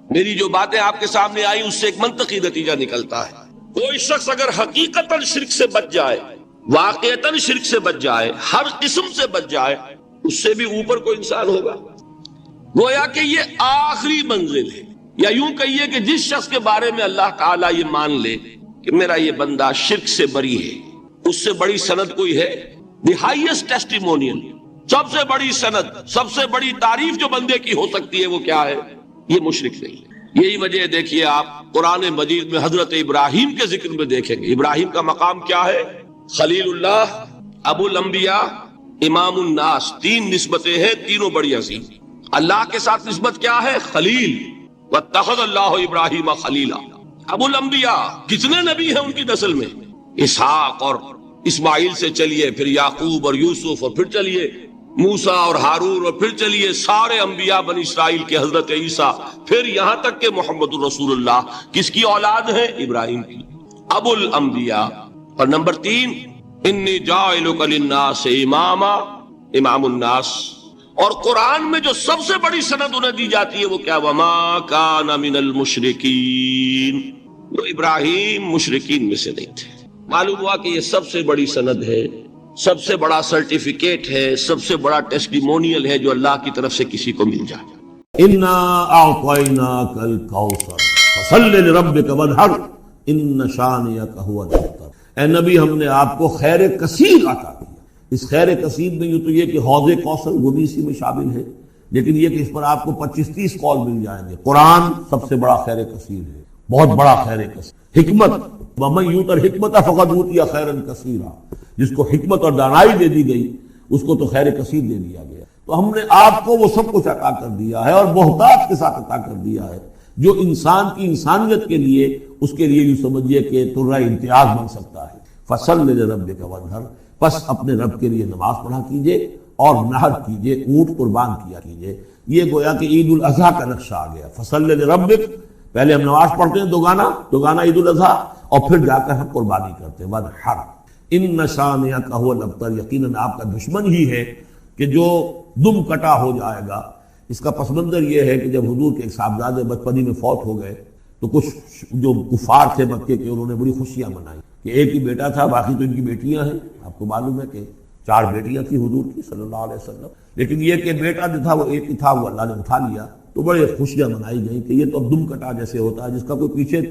[SPEAKER 1] میری جو باتیں آپ کے سامنے آئی اس سے ایک منطقی نتیجہ نکلتا ہے۔ کوئی شخص اگر حقیقتاً شرک سے بچ جائے، واقعتاً شرک سے بچ جائے، ہر قسم سے بچ جائے، اس سے بھی اوپر کوئی انسان ہوگا۔ گویا کہ یہ آخری منزل ہے، یا یوں کہیے کہ جس شخص کے بارے میں اللہ تعالیٰ یہ مان لے کہ میرا یہ بندہ شرک سے بری ہے، اس سے بڑی سند کوئی ہے؟ دی ہائیسٹ ٹیسٹیمونیل، سب سے بڑی سند، سب سے بڑی تعریف جو بندے کی ہو سکتی ہے وہ کیا ہے؟ یہ مشرک نہیں ہے۔ یہی وجہ دیکھیے آپ قرآن مجید میں حضرت ابراہیم کے ذکر میں دیکھیں گے، ابراہیم کا مقام کیا ہے؟ خلیل اللہ، ابو الانبیاء، امام الناس، تین نسبتیں ہیں، تینوں بڑی عظیم۔ اللہ کے ساتھ نسبت کیا ہے؟ خلیل، واتخذ اللہ ابراہیم خلیلا۔ ابو الانبیاء، کتنے نبی ہیں ان کی نسل میں؟ اسحاق اور اسماعیل سے چلیے، پھر یعقوب اور یوسف، اور پھر چلیے موسیٰ اور ہارون، اور پھر چلیے سارے انبیاء بنی اسرائیل کے، حضرت عیسیٰ، پھر یہاں تک کہ محمد الرسول اللہ کس کی اولاد ہے؟ ابراہیم کی، ابو الانبیاء۔ اور نمبر 3، انی جاعلک للناس اماما، امام الناس۔ اور قرآن میں جو سب سے بڑی سند انہیں دی جاتی ہے وہ کیا؟ وما کان من المشرکین، وہ ابراہیم مشرکین میں سے نہیں تھے۔ معلوم ہوا کہ یہ سب سے بڑی سند ہے، سب سے بڑا سرٹیفکیٹ ہے، سب سے بڑا ٹیسٹیمونیل ہے جو اللہ کی طرف سے کسی کو مل جائے۔
[SPEAKER 2] انا اعطیناک الکوثر فصل لربک وانحر ان شانئک هو الابتر۔ اے نبی، ہم نے آپ کو خیر کثیر عطا کیا۔ اس خیر کثیر میں یوں تو یہ کہ حوض کوثر وہ بھی اسی میں شامل ہے، لیکن یہ کہ اس پر آپ کو 25-30 قول مل جائیں گے۔ قرآن سب سے بڑا خیر کثیر ہے، بہت بڑا خیر کثیر۔ حکمت، ومن یؤت الحکمت فقد اوتی خیرا کثیرا، جس کو حکمت اور دانائی دے دی گئی اس کو تو خیر کثیر دے دیا گیا۔ تو ہم نے آپ کو وہ سب کچھ عطا کر دیا ہے، اور بہتات کے ساتھ عطا کر دیا ہے، جو انسان کی انسانیت کے لیے، اس کے لیے یوں سمجھیے کہ ترہ امتیاز بن سکتا ہے۔ فصل لربک وانحر، پس اپنے رب کے لیے نماز پڑھا کیجئے اور نحر کیجئے، اونٹ قربان کیا کیجئے۔ یہ گویا کہ عید الاضحیٰ کا نقشہ آ گیا۔ فصل لربک، پہلے ہم نماز پڑھتے ہیں دوگانا عید الاضحیٰ، اور پھر جا کر ہم قربانی کرتے ہیں۔ وانحر ان شانئک هو الابتر، یقیناً آپ کا دشمن ہی ہے کہ جو دم کٹا ہو جائے گا۔ اس کا پس منظر یہ ہے کہ جب حضور کے ایک صاحبزادے بچپنی میں فوت ہو گئے تو کچھ جو کفار تھے مکے کے انہوں نے بڑی خوشیاں منائی کہ ایک ہی بیٹا تھا، باقی تو ان کی بیٹیاں ہیں. آپ کو معلوم ہے کہ 4 بیٹیاں تھیں حضور کی صلی اللہ علیہ وسلم، لیکن یہ کہ بیٹا جو تھا وہ ایک ہی تھا، وہ اللہ نے اٹھا لیا. تو بڑے خوشیاں منائی گئیں کہ یہ تو اب دم کٹا جیسے ہوتا ہے جس کا کوئی پیچھے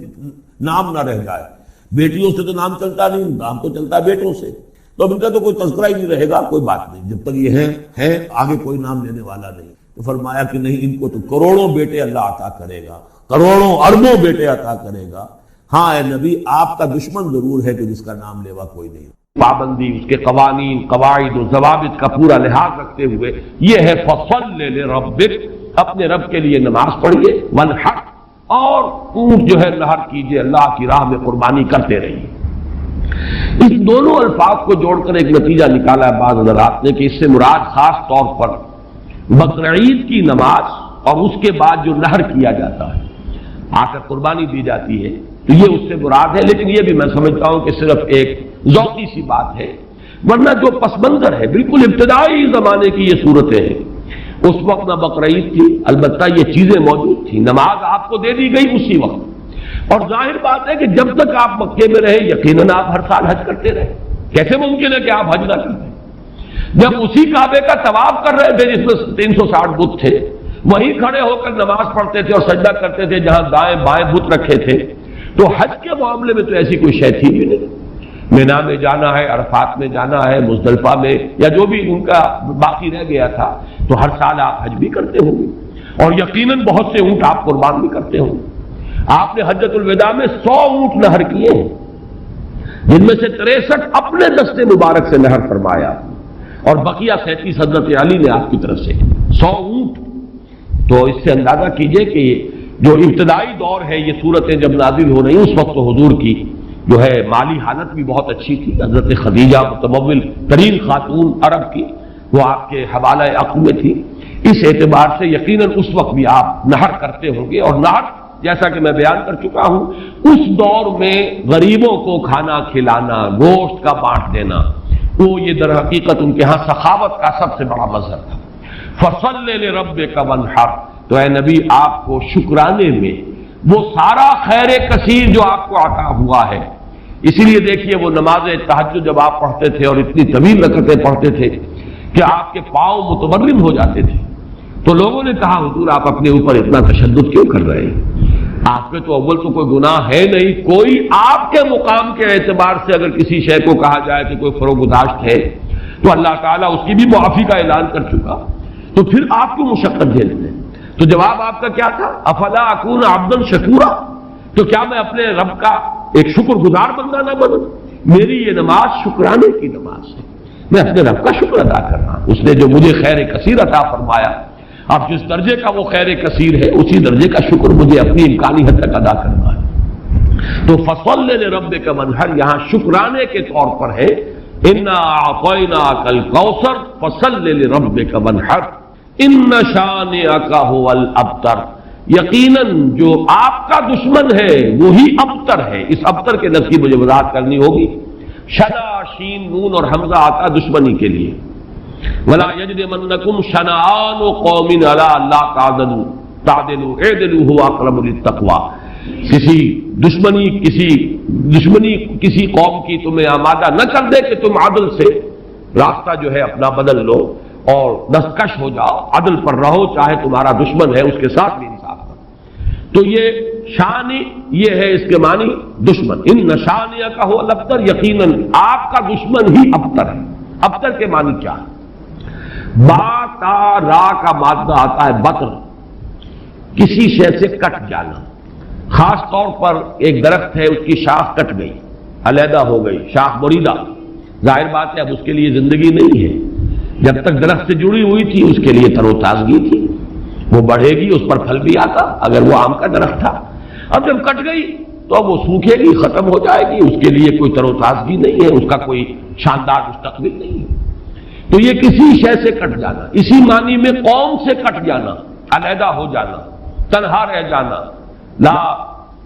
[SPEAKER 2] نام نہ رہ جائے. بیٹیوں سے تو نام چلتا نہیں، نام تو چلتا ہے بیٹوں سے، تو اب ان کا تو کوئی تذکرہ ہی نہیں رہے گا. کوئی بات نہیں، جب تک یہ ہیں آگے کوئی نام لینے والا نہیں. تو فرمایا کہ نہیں، ان کو تو کروڑوں بیٹے اللہ عطا کرے گا، کروڑوں اربوں بیٹے عطا کرے گا. ہاں اے نبی، آپ کا دشمن ضرور ہے کہ جس کا نام لیوا کوئی نہیں.
[SPEAKER 1] پابندی، اس کے قوانین، قواعد و ضوابط کا پورا لحاظ رکھتے ہوئے یہ ہے فصل لربک، اپنے رب کے لیے نماز پڑھیے، وانحر، اور اونٹ جو ہے نہر کیجیے، اللہ کی راہ میں قربانی کرتے رہیے. اس دونوں الفاظ کو جوڑ کر ایک نتیجہ نکالا ہے بعض حضرات نے کہ اس سے مراد خاص طور پر بقرعید کی نماز اور اس کے بعد جو نہر کیا جاتا ہے، آ کر قربانی دی جاتی ہے، تو یہ اس سے مراد ہے. لیکن یہ بھی میں سمجھتا ہوں کہ صرف ایک ذوقی سی بات ہے، ورنہ جو پس منظر ہے بالکل ابتدائی زمانے کی یہ صورتیں ہیں. اس وقت نہ بقرعید تھی، البتہ یہ چیزیں موجود تھیں، نماز آپ کو دے دی گئی اسی وقت. اور ظاہر بات ہے کہ جب تک آپ مکے میں رہے یقیناً آپ ہر سال حج کرتے رہے. کیسے ممکن ہے کہ آپ حج نہ کرتے؟ جب اسی کعبے کا طواف کر رہے تھے جس میں 360 بت تھے، وہیں کھڑے ہو کر نماز پڑھتے تھے اور سجدہ کرتے تھے جہاں دائیں بائیں بت رکھے تھے. تو حج کے معاملے میں تو ایسی کوئی شے تھی بھی نہیں. مینا میں جانا ہے، عرفات میں جانا ہے، مزدلفہ میں، یا جو بھی ان کا باقی رہ گیا تھا، تو ہر سال آپ حج بھی کرتے ہوں گے اور یقیناً بہت سے اونٹ آپ قربان بھی کرتے ہوں گے. آپ نے حجۃ الوداع میں 100 اونٹ نہر کیے ہیں، جن میں سے 63 اپنے دست مبارک سے نہر فرمایا، اور بقیہ 37 حضرت علی نے آپ کی طرف سے 100 اونٹ. تو اس سے اندازہ کیجئے کہ جو ابتدائی دور ہے، یہ صورتیں جب نازل ہو رہی ہیں، اس وقت تو حضور کی جو ہے مالی حالت بھی بہت اچھی تھی. حضرت خدیجہ متمول ترین خاتون عرب کی، وہ آپ کے حوالہ عقل میں تھی. اس اعتبار سے یقیناً اس وقت بھی آپ نہر کرتے ہوں گے. اور نہر جیسا کہ میں بیان کر چکا ہوں، اس دور میں غریبوں کو کھانا کھلانا، گوشت کا بانٹ دینا، وہ یہ در حقیقت ان کے ہاں سخاوت کا سب سے بڑا مظہر تھا. فصل لربک وانحر، تو اے نبی آپ کو شکرانے میں وہ سارا خیر کثیر جو آپ کو عطا ہوا ہے. اسی لیے دیکھیے وہ نماز تہجد جب آپ پڑھتے تھے اور اتنی طویل رکعتیں پڑھتے تھے کہ آپ کے پاؤں متورم ہو جاتے تھے، تو لوگوں نے کہا حضور آپ اپنے اوپر اتنا تشدد کیوں کر رہے ہیں؟ آپ کے تو اول تو کوئی گناہ ہے نہیں. کوئی آپ کے مقام کے اعتبار سے اگر کسی شے کو کہا جائے کہ کوئی فروگزاشت ہے تو اللہ تعالیٰ اس کی بھی معافی کا اعلان کر چکا، تو پھر آپ کو مشقت جھیلتے ہیں. تو جواب آپ کا کیا تھا؟ افلا اکون عبدا شکورا، تو کیا میں اپنے رب کا ایک شکر گزار بندہ نہ بنوں؟ میری یہ نماز شکرانے کی نماز ہے، میں اپنے رب کا شکر ادا کر رہا ہوں، اس نے جو مجھے خیر کثیر عطا فرمایا. اب جس درجے کا وہ خیر کثیر ہے اسی درجے کا شکر مجھے اپنی امکانی حد تک ادا کرنا ہے. تو فصل لربک وانحر یہاں شکرانے کے طور پر ہے. انا اعطیناک الکوثر فصل لربک وانحر ان شانئک هو الابتر، یقیناً جو آپ کا دشمن ہے وہی ابتر ہے. اس ابتر کے لفظ کی مجھے وضاحت کرنی ہوگی. شنا، شین، نون اور حمزہ آتا دشمنی کے لیے. ولا یجرمنکم شنآن قوم علی الا تعدلوا اعدلوا هو اقرب للتقوی. کسی دشمنی کسی قوم کی تمہیں آمادہ نہ کر دے کہ تم عدل سے راستہ جو ہے اپنا بدل لو اور دستکش ہو جاؤ، عدل پر رہو، چاہے تمہارا دشمن ہے اس کے ساتھ بھی انصاف کرو. تو یہ شان یہ ہے، اس کے معنی دشمن. ان شانئک هو الابتر، یقیناً آپ کا دشمن ہی ابتر ہے. ابتر کے معنی کیا ہے؟ با تا را کا مادہ آتا ہے بطر، کسی شے سے کٹ جانا. خاص طور پر ایک درخت ہے، اس کی شاخ کٹ گئی، علیحدہ ہو گئی، شاخ بریدہ. ظاہر بات ہے اب اس کے لیے زندگی نہیں ہے. جب تک درخت سے جڑی ہوئی تھی اس کے لیے تر و تازگی تھی، وہ بڑھے گی، اس پر پھل بھی آتا اگر وہ آم کا درخت تھا. اب جب کٹ گئی تو اب وہ سوکھے گی، ختم ہو جائے گی، اس کے لیے کوئی تر و تازگی نہیں ہے، اس کا کوئی شاندار مستقبل نہیں ہے. تو یہ کسی شے سے کٹ جانا، اسی معنی میں قوم سے کٹ جانا، علیحدہ ہو جانا، تنہا رہ جانا. لا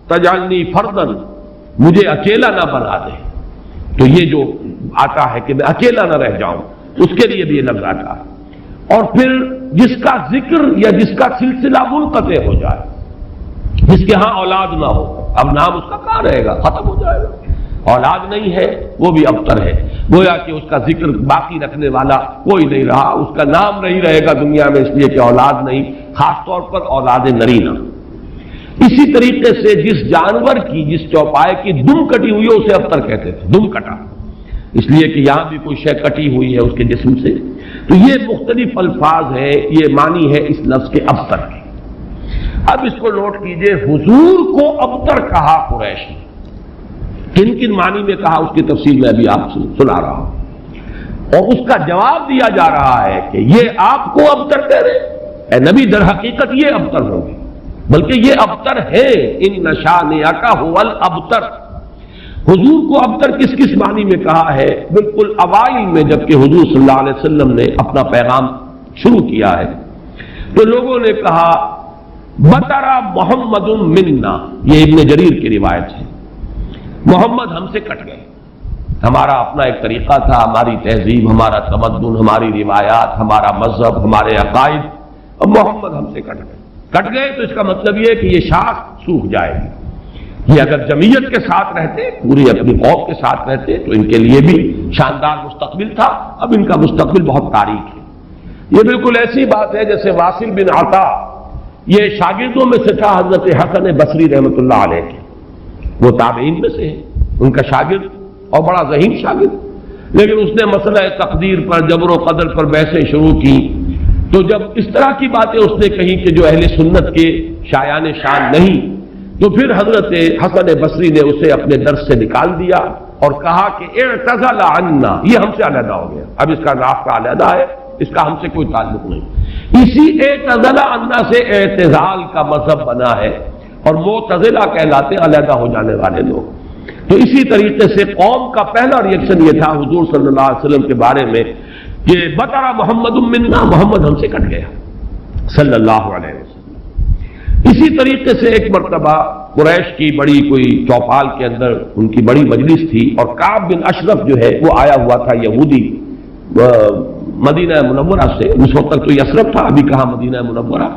[SPEAKER 1] تجعلنی فردن، مجھے اکیلا نہ بنا دے. تو یہ جو آتا ہے کہ میں اکیلا نہ رہ جاؤں، اس کے لیے بھی یہ لفظ آتا ہے. اور پھر جس کا ذکر یا جس کا سلسلہ منقطع ہو جائے، جس کے ہاں اولاد نہ ہو، اب نام اس کا کہاں رہے گا، ختم ہو جائے گا. اولاد نہیں ہے وہ بھی ابتر ہے، گویا کہ اس کا ذکر باقی رکھنے والا کوئی نہیں رہا، اس کا نام نہیں رہے گا دنیا میں، اس لیے کہ اولاد نہیں، خاص طور پر اولاد نرینہ. اسی طریقے سے جس جانور کی، جس چوپائے کی دم کٹی ہوئی ہے اسے ابتر کہتے تھے، دم کٹا، اس لیے کہ یہاں بھی کوئی شے کٹی ہوئی ہے اس کے جسم سے. تو یہ مختلف الفاظ ہیں، یہ معنی ہے اس لفظ کے ابتر کی. اب اس کو نوٹ کیجئے، حضور کو ابتر کہا قریش نے، کن کن معنی میں کہا اس کی تفصیل میں ابھی آپ سے سنا رہا ہوں، اور اس کا جواب دیا جا رہا ہے کہ یہ آپ کو ابتر کہہ رہے اے نبی، در حقیقت یہ ابتر ہوگی، بلکہ یہ ابتر ہے. ان شانئک ھو الابتر. حضور کو ابتر کس کس معنی میں کہا ہے؟ بالکل اوائل میں جبکہ حضور صلی اللہ علیہ وسلم نے اپنا پیغام شروع کیا ہے تو لوگوں نے کہا بطرا محمد منا، یہ ابن جریر کی روایت ہے، محمد ہم سے کٹ گئے. ہمارا اپنا ایک طریقہ تھا، ہماری تہذیب، ہمارا تمدن، ہماری روایات، ہمارا مذہب، ہمارے عقائد، اب محمد ہم سے کٹ گئے تو اس کا مطلب یہ ہے کہ یہ شاخ سوکھ جائے گی. یہ اگر جمعیت کے ساتھ رہتے، پوری اپنی قوم کے ساتھ رہتے تو ان کے لیے بھی شاندار مستقبل تھا، اب ان کا مستقبل بہت تاریک ہے. یہ بالکل ایسی بات ہے جیسے واصل بن عطا، یہ شاگردوں میں سے تھا حضرت حسن بصری رحمۃ اللہ علیہ کے، وہ تابعین میں سے ہے، ان کا شاگرد اور بڑا ذہین شاگرد. لیکن اس نے مسئلہ تقدیر پر، جبر و قدر پر بحثیں شروع کی، تو جب اس طرح کی باتیں اس نے کہی کہ جو اہل سنت کے شایان شان نہیں، تو پھر حضرت حسن بصری نے اسے اپنے درس سے نکال دیا اور کہا کہ اعتزل عنا، یہ ہم سے علیحدہ ہو گیا، اب اس کا رابطہ علیحدہ ہے، اس کا ہم سے کوئی تعلق نہیں. اسی اعتزل عنا سے اعتزال کا مذہب بنا ہے، اور معتزلہ کہلاتے علیحدہ ہو جانے والے لوگ. تو اسی طریقے سے قوم کا پہلا ریئیکشن یہ تھا حضور صلی اللہ علیہ وسلم کے بارے میں کہ بطرا محمد منا، محمد ہم سے کٹ گیا صلی اللہ علیہ وسلم. اسی طریقے سے ایک مرتبہ قریش کی بڑی کوئی چوپال کے اندر ان کی بڑی مجلس تھی، اور کعب بن اشرف جو ہے وہ آیا ہوا تھا، یہودی، مدینہ منورہ سے. اس وقت تک تو یثرب تھا، ابھی کہا مدینہ منورہ،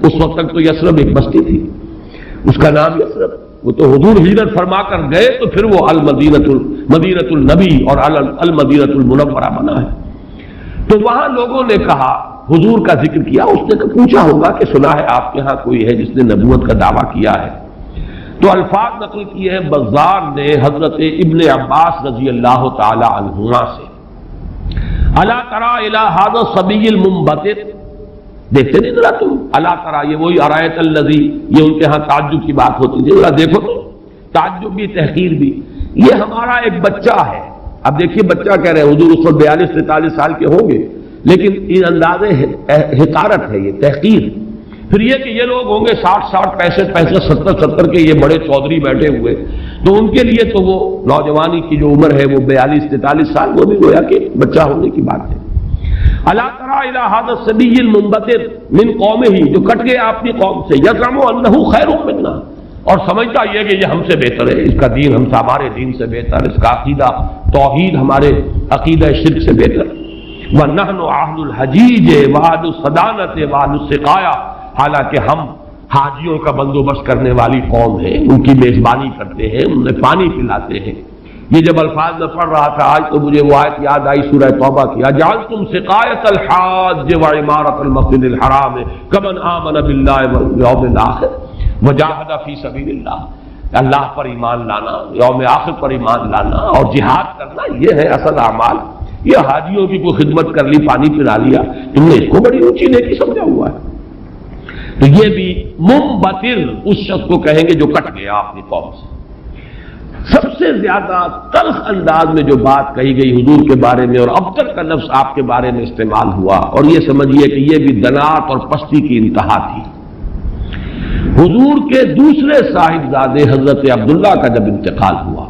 [SPEAKER 1] اس وقت تک تو یثرب ایک بستی تھی، اس کا نام یثرب. وہ تو حضور ہجرت فرما کر گئے تو پھر وہ مدینۃ النبی اور المدینۃ المنورہ بنا ہے. تو وہاں لوگوں نے کہا، حضور کا ذکر کیا، اس نے پوچھا ہوگا کہ سنا ہے آپ کے ہاں کوئی ہے جس نے نبوت کا دعویٰ کیا ہے. تو الفاظ نقل کیے ہیں بزار نے حضرت ابن عباس رضی اللہ تعالی عنہما سے، الا تری الی ھذا الصبی المنبتر، دیکھتے نہیں ذرا تم، الا تری، یہ وہی ارایت الذی، یہ ان کے ہاں تعجب کی بات ہوتی تھی، ذرا دیکھو تو، تعجب بھی تحقیر بھی. یہ ہمارا ایک بچہ ہے. اب دیکھیے بچہ کہہ رہے ہیں، حضور اس وقت 42-43 سال کے ہوں گے، لیکن یہ انداز حقارت ہے، یہ تحقیر. پھر یہ کہ یہ لوگ ہوں گے 60 65 70 کے، یہ بڑے چودھری بیٹھے ہوئے، تو ان کے لیے تو وہ نوجوانی کی جو عمر ہے وہ 42-43 سال، وہ بھی گویا کہ بچہ ہونے کی بات ہے. الا تری الی ھذا الصبی المنبتر من قومہ، جو کٹ گیا اپنی قوم سے، یزعم انہ خیر منا، اور سمجھتا یہ کہ یہ ہم سے بہتر ہے، اس کا دین ہمارے دین سے بہتر، اس کا عقیدہ توحید ہمارے عقیدہ شرک سے بہتر. وَنَحْنُ أَهْلُ الْحَجِيجِ وَأَهْلُ الصَّدَانَةِ وَأَهْلُ السِّقَايَةِ، حالانکہ ہم حاجیوں کا بندوبست کرنے والی قوم ہیں، ان کی میزبانی کرتے ہیں، انہیں پانی پلاتے ہیں. یہ جب الفاظ میں پڑھ رہا تھا آج تو مجھے وہ آیت یاد آئی سورہ توبہ کی، اجعلتم سقایۃ الحاج وعمارۃ المسجد الحرام کمن آمن باللہ والیوم الآخر وجاہد فی سبیل اللہ. اللہ پر ایمان لانا، یوم آخر پر ایمان لانا اور جہاد کرنا، یہ ہے اصل اعمال. یہ حاجیوں کی کوئی خدمت کر لی، پانی پلا لیا، تم نے اس کو بڑی اونچی نیکی سمجھا ہوا ہے. تو یہ بھی منبتر اس شخص کو کہیں گے جو کٹ گیا اپنی قوم سے. سب سے زیادہ تلخ انداز میں جو بات کہی گئی حضور کے بارے میں، اور ابتر کا لفظ آپ کے بارے میں استعمال ہوا، اور یہ سمجھیے کہ یہ بھی دنات اور پستی کی انتہا تھی. حضور کے دوسرے صاحبزادے حضرت عبداللہ کا جب انتقال ہوا،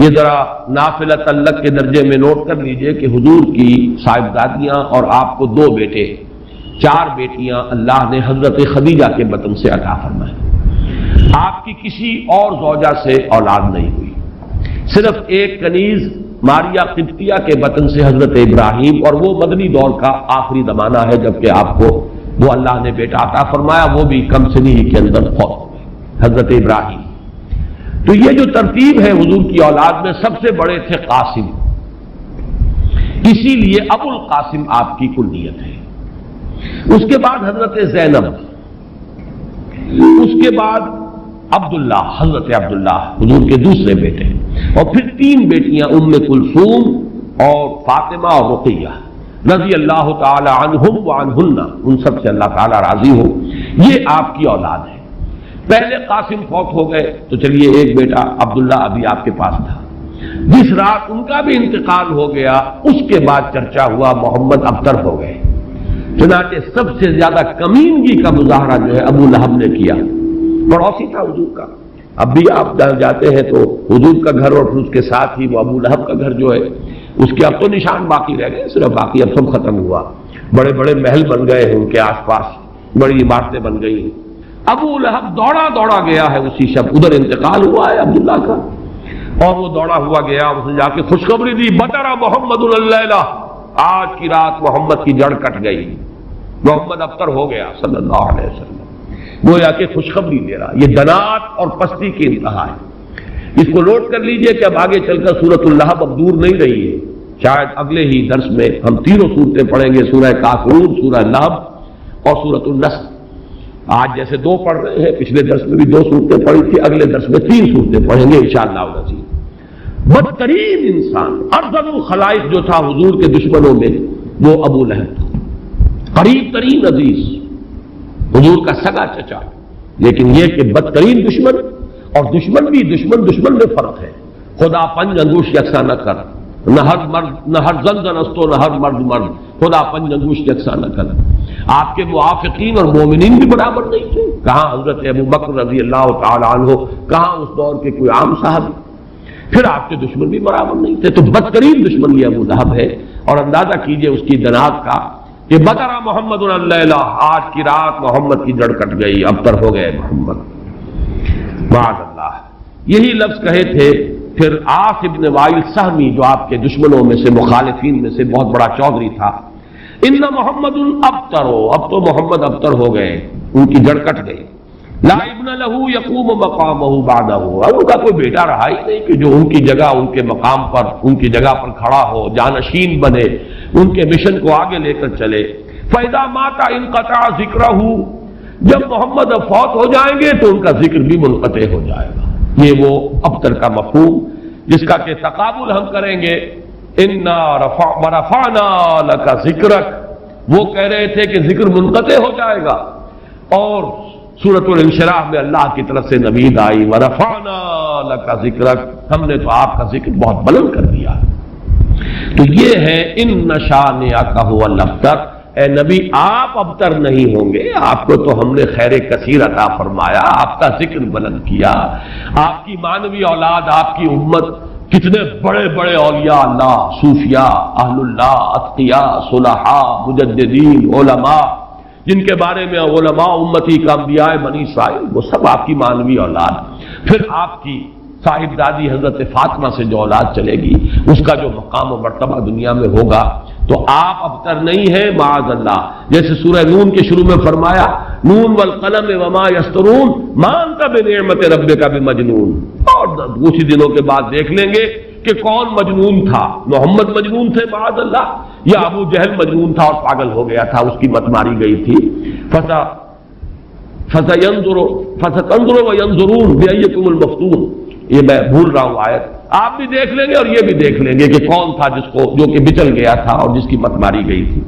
[SPEAKER 1] یہ ذرا نافلہ تعلق کے درجے میں نوٹ کر لیجئے کہ حضور کی صاحبزادیاں اور آپ کو 2 بیٹے، 4 بیٹیاں اللہ نے حضرت خدیجہ کے بطن سے عطا فرمائیں. آپ کی کسی اور زوجہ سے اولاد نہیں ہوئی، صرف ایک کنیز ماریا قبطیہ کے بطن سے حضرت ابراہیم، اور وہ مدنی دور کا آخری زمانہ ہے جبکہ آپ کو وہ اللہ نے بیٹا عطا فرمایا، وہ بھی کم سنی کے اندر فوت ہو گئے. حضرت ابراہیم. تو یہ جو ترتیب ہے حضور کی اولاد میں سب سے بڑے تھے قاسم، اسی لیے ابو القاسم آپ کی کنیت ہے. اس کے بعد حضرت زینب، اس کے بعد عبداللہ، حضرت عبداللہ حضور کے دوسرے بیٹے، اور پھر 3 بیٹیاں ام کلثوم اور فاطمہ اور رقیہ رضی اللہ تعالی عنہم وعنہن، ان سب سے اللہ تعالی راضی ہو. یہ آپ کی اولاد ہے. پہلے قاسم فوت ہو گئے تو چلیے ایک بیٹا عبداللہ ابھی آپ کے پاس تھا. جس رات ان کا بھی انتقال ہو گیا اس کے بعد چرچا ہوا محمد ابتر ہو گئے. چنانچہ سب سے زیادہ کمینگی کا مظاہرہ جو ہے ابو لہب نے کیا. پڑوسی تھا حضور کا. اب بھی آپ جاتے ہیں تو حضور کا گھر اور پھر اس کے ساتھ ہی وہ ابو لہب کا گھر جو ہے اس کے اب تو نشان باقی رہ گئے، صرف باقی اب سب ختم ہوا. بڑے بڑے محل بن گئے ہیں ان کے آس پاس، بڑی عمارتیں بن گئی ہیں. ابو لہب دوڑا گیا ہے اسی شب، ادھر انتقال ہوا ہے عبداللہ کا، اور وہ دوڑا ہوا گیا، اس نے جا کے خوشخبری دی، بطر محمد اللیلہ، آج کی رات محمد کی جڑ کٹ گئی، محمد ابتر ہو گیا صلی اللہ علیہ وسلم. وہ آ کے خوشخبری دے رہا. یہ دنات اور پستی کی انتہا ہے. اس کو نوٹ کر لیجئے کہ اب آگے چل کر سورۃ اللہب اب دور نہیں رہی ہے. شاید اگلے ہی درس میں ہم 3 صورتیں پڑھیں گے، سورہ کافرون، سورہ لہب اور سورۃ النصر. آج جیسے 2 پڑھ رہے ہیں، پچھلے درس میں بھی 2 صورتیں پڑھی تھی، اگلے درس میں 3 صورتیں پڑھیں گے انشاءاللہ العزیز. بدترین انسان، ارذل الخلائق جو تھا حضور کے دشمنوں میں، وہ ابو لہب تھا. قریب ترین عزیز، حضور کا سگا چچا، لیکن یہ کہ بدترین دشمن. اور دشمن بھی دشمن میں فرق ہے. خدا 5 انگوش یکساں نہ کر، نہ ہر زن زنستو نہ ہر مرد مرد، خدا 5 انگوش یکساں نہ کر. آپ کے موافقین اور مومنین بھی برابر نہیں تھے. کہاں حضرت ابو بکر رضی اللہ تعالی عنہ، کہاں اس دور کے کوئی عام صاحب. پھر آپ کے دشمن بھی برابر نہیں تھے. تو بدترین دشمن یہ ابو لہب ہے. اور اندازہ کیجئے اس کی دنات کا کہ بطر محمد اللیلہ، آج کی رات محمد کی جڑ کٹ گئی، ابتر ہو گئے محمد. معاذ اللہ. یہی لفظ کہے تھے پھر عاص ابن وائل سہمی، جو آپ کے دشمنوں میں سے، مخالفین میں سے بہت بڑا چودھری تھا. ان محمد ابتر، اب تو محمد ابتر ہو گئے، ان کی جڑ کٹ گئی. لا ابن لہ یقوم مقامہ بعدہ، اب ان کا کوئی بیٹا رہا ہی نہیں کہ جو ان کی جگہ، ان کے مقام پر، ان کی جگہ پر کھڑا ہو، جانشین بنے، ان کے مشن کو آگے لے کر چلے. فَإِذَا مَاتَ انقطع ذِكْرَهُ، جب محمد اب فوت ہو جائیں گے تو ان کا ذکر بھی منقطع ہو جائے گا. یہ وہ ابتر کا مفہوم جس کا کہ تقابل ہم کریں گے. اِنَّا وَرَفَعْنَا لَكَ ذِكْرَكَ، وہ کہہ رہے تھے کہ ذکر منقطع ہو جائے گا. اور سورۃ الانشراح میں اللہ کی طرف سے نوید آئی، وَرَفَعْنَا لَكَ ذِكْرَكَ، ہم نے تو آپ کا ذکر بہت بلند کر دیا. تو یہ ہے اِنَّ شَانِئَكَ هُوَ الْأَبْتَرُ. اے نبی آپ ابتر نہیں ہوں گے، آپ کو تو ہم نے خیر کثیر عطا فرمایا، آپ کا ذکر بلند کیا. آپ کی مانوی اولاد، آپ کی امت، کتنے بڑے بڑے اولیاء اللہ، صوفیاء، اہل اللہ، اتقیاء، صلحاء، مجددین، علماء، جن کے بارے میں علماء امتی کا انبیاء بنی اسرائیل، وہ سب آپ کی مانوی اولاد. پھر آپ کی صاحب دادی حضرت فاطمہ سے جو اولاد چلے گی، اس کا جو مقام و مرتبہ دنیا میں ہوگا، تو آپ ابتر نہیں ہیں معاذ اللہ. جیسے سورہ نون کے شروع میں فرمایا، نون والقلم وما یسطرون ما انت بنعمت ربک بمجنون. اور کچھ دنوں کے بعد دیکھ لیں گے کہ کون مجنون تھا. محمد مجنون تھے معاذ اللہ، یا ابو جہل مجنون تھا اور پاگل ہو گیا تھا، اس کی مت ماری گئی تھی. فَسَتَنظُرُ وَيَنظُرُونَ بِأَيِّكُمُ الْمَفْتُونُ. یہ میں بھول رہا ہوں آیت، آپ بھی دیکھ لیں گے اور یہ بھی دیکھ لیں گے کہ کون تھا جو کہ بچل گیا تھا اور جس کی مت ماری گئی تھی.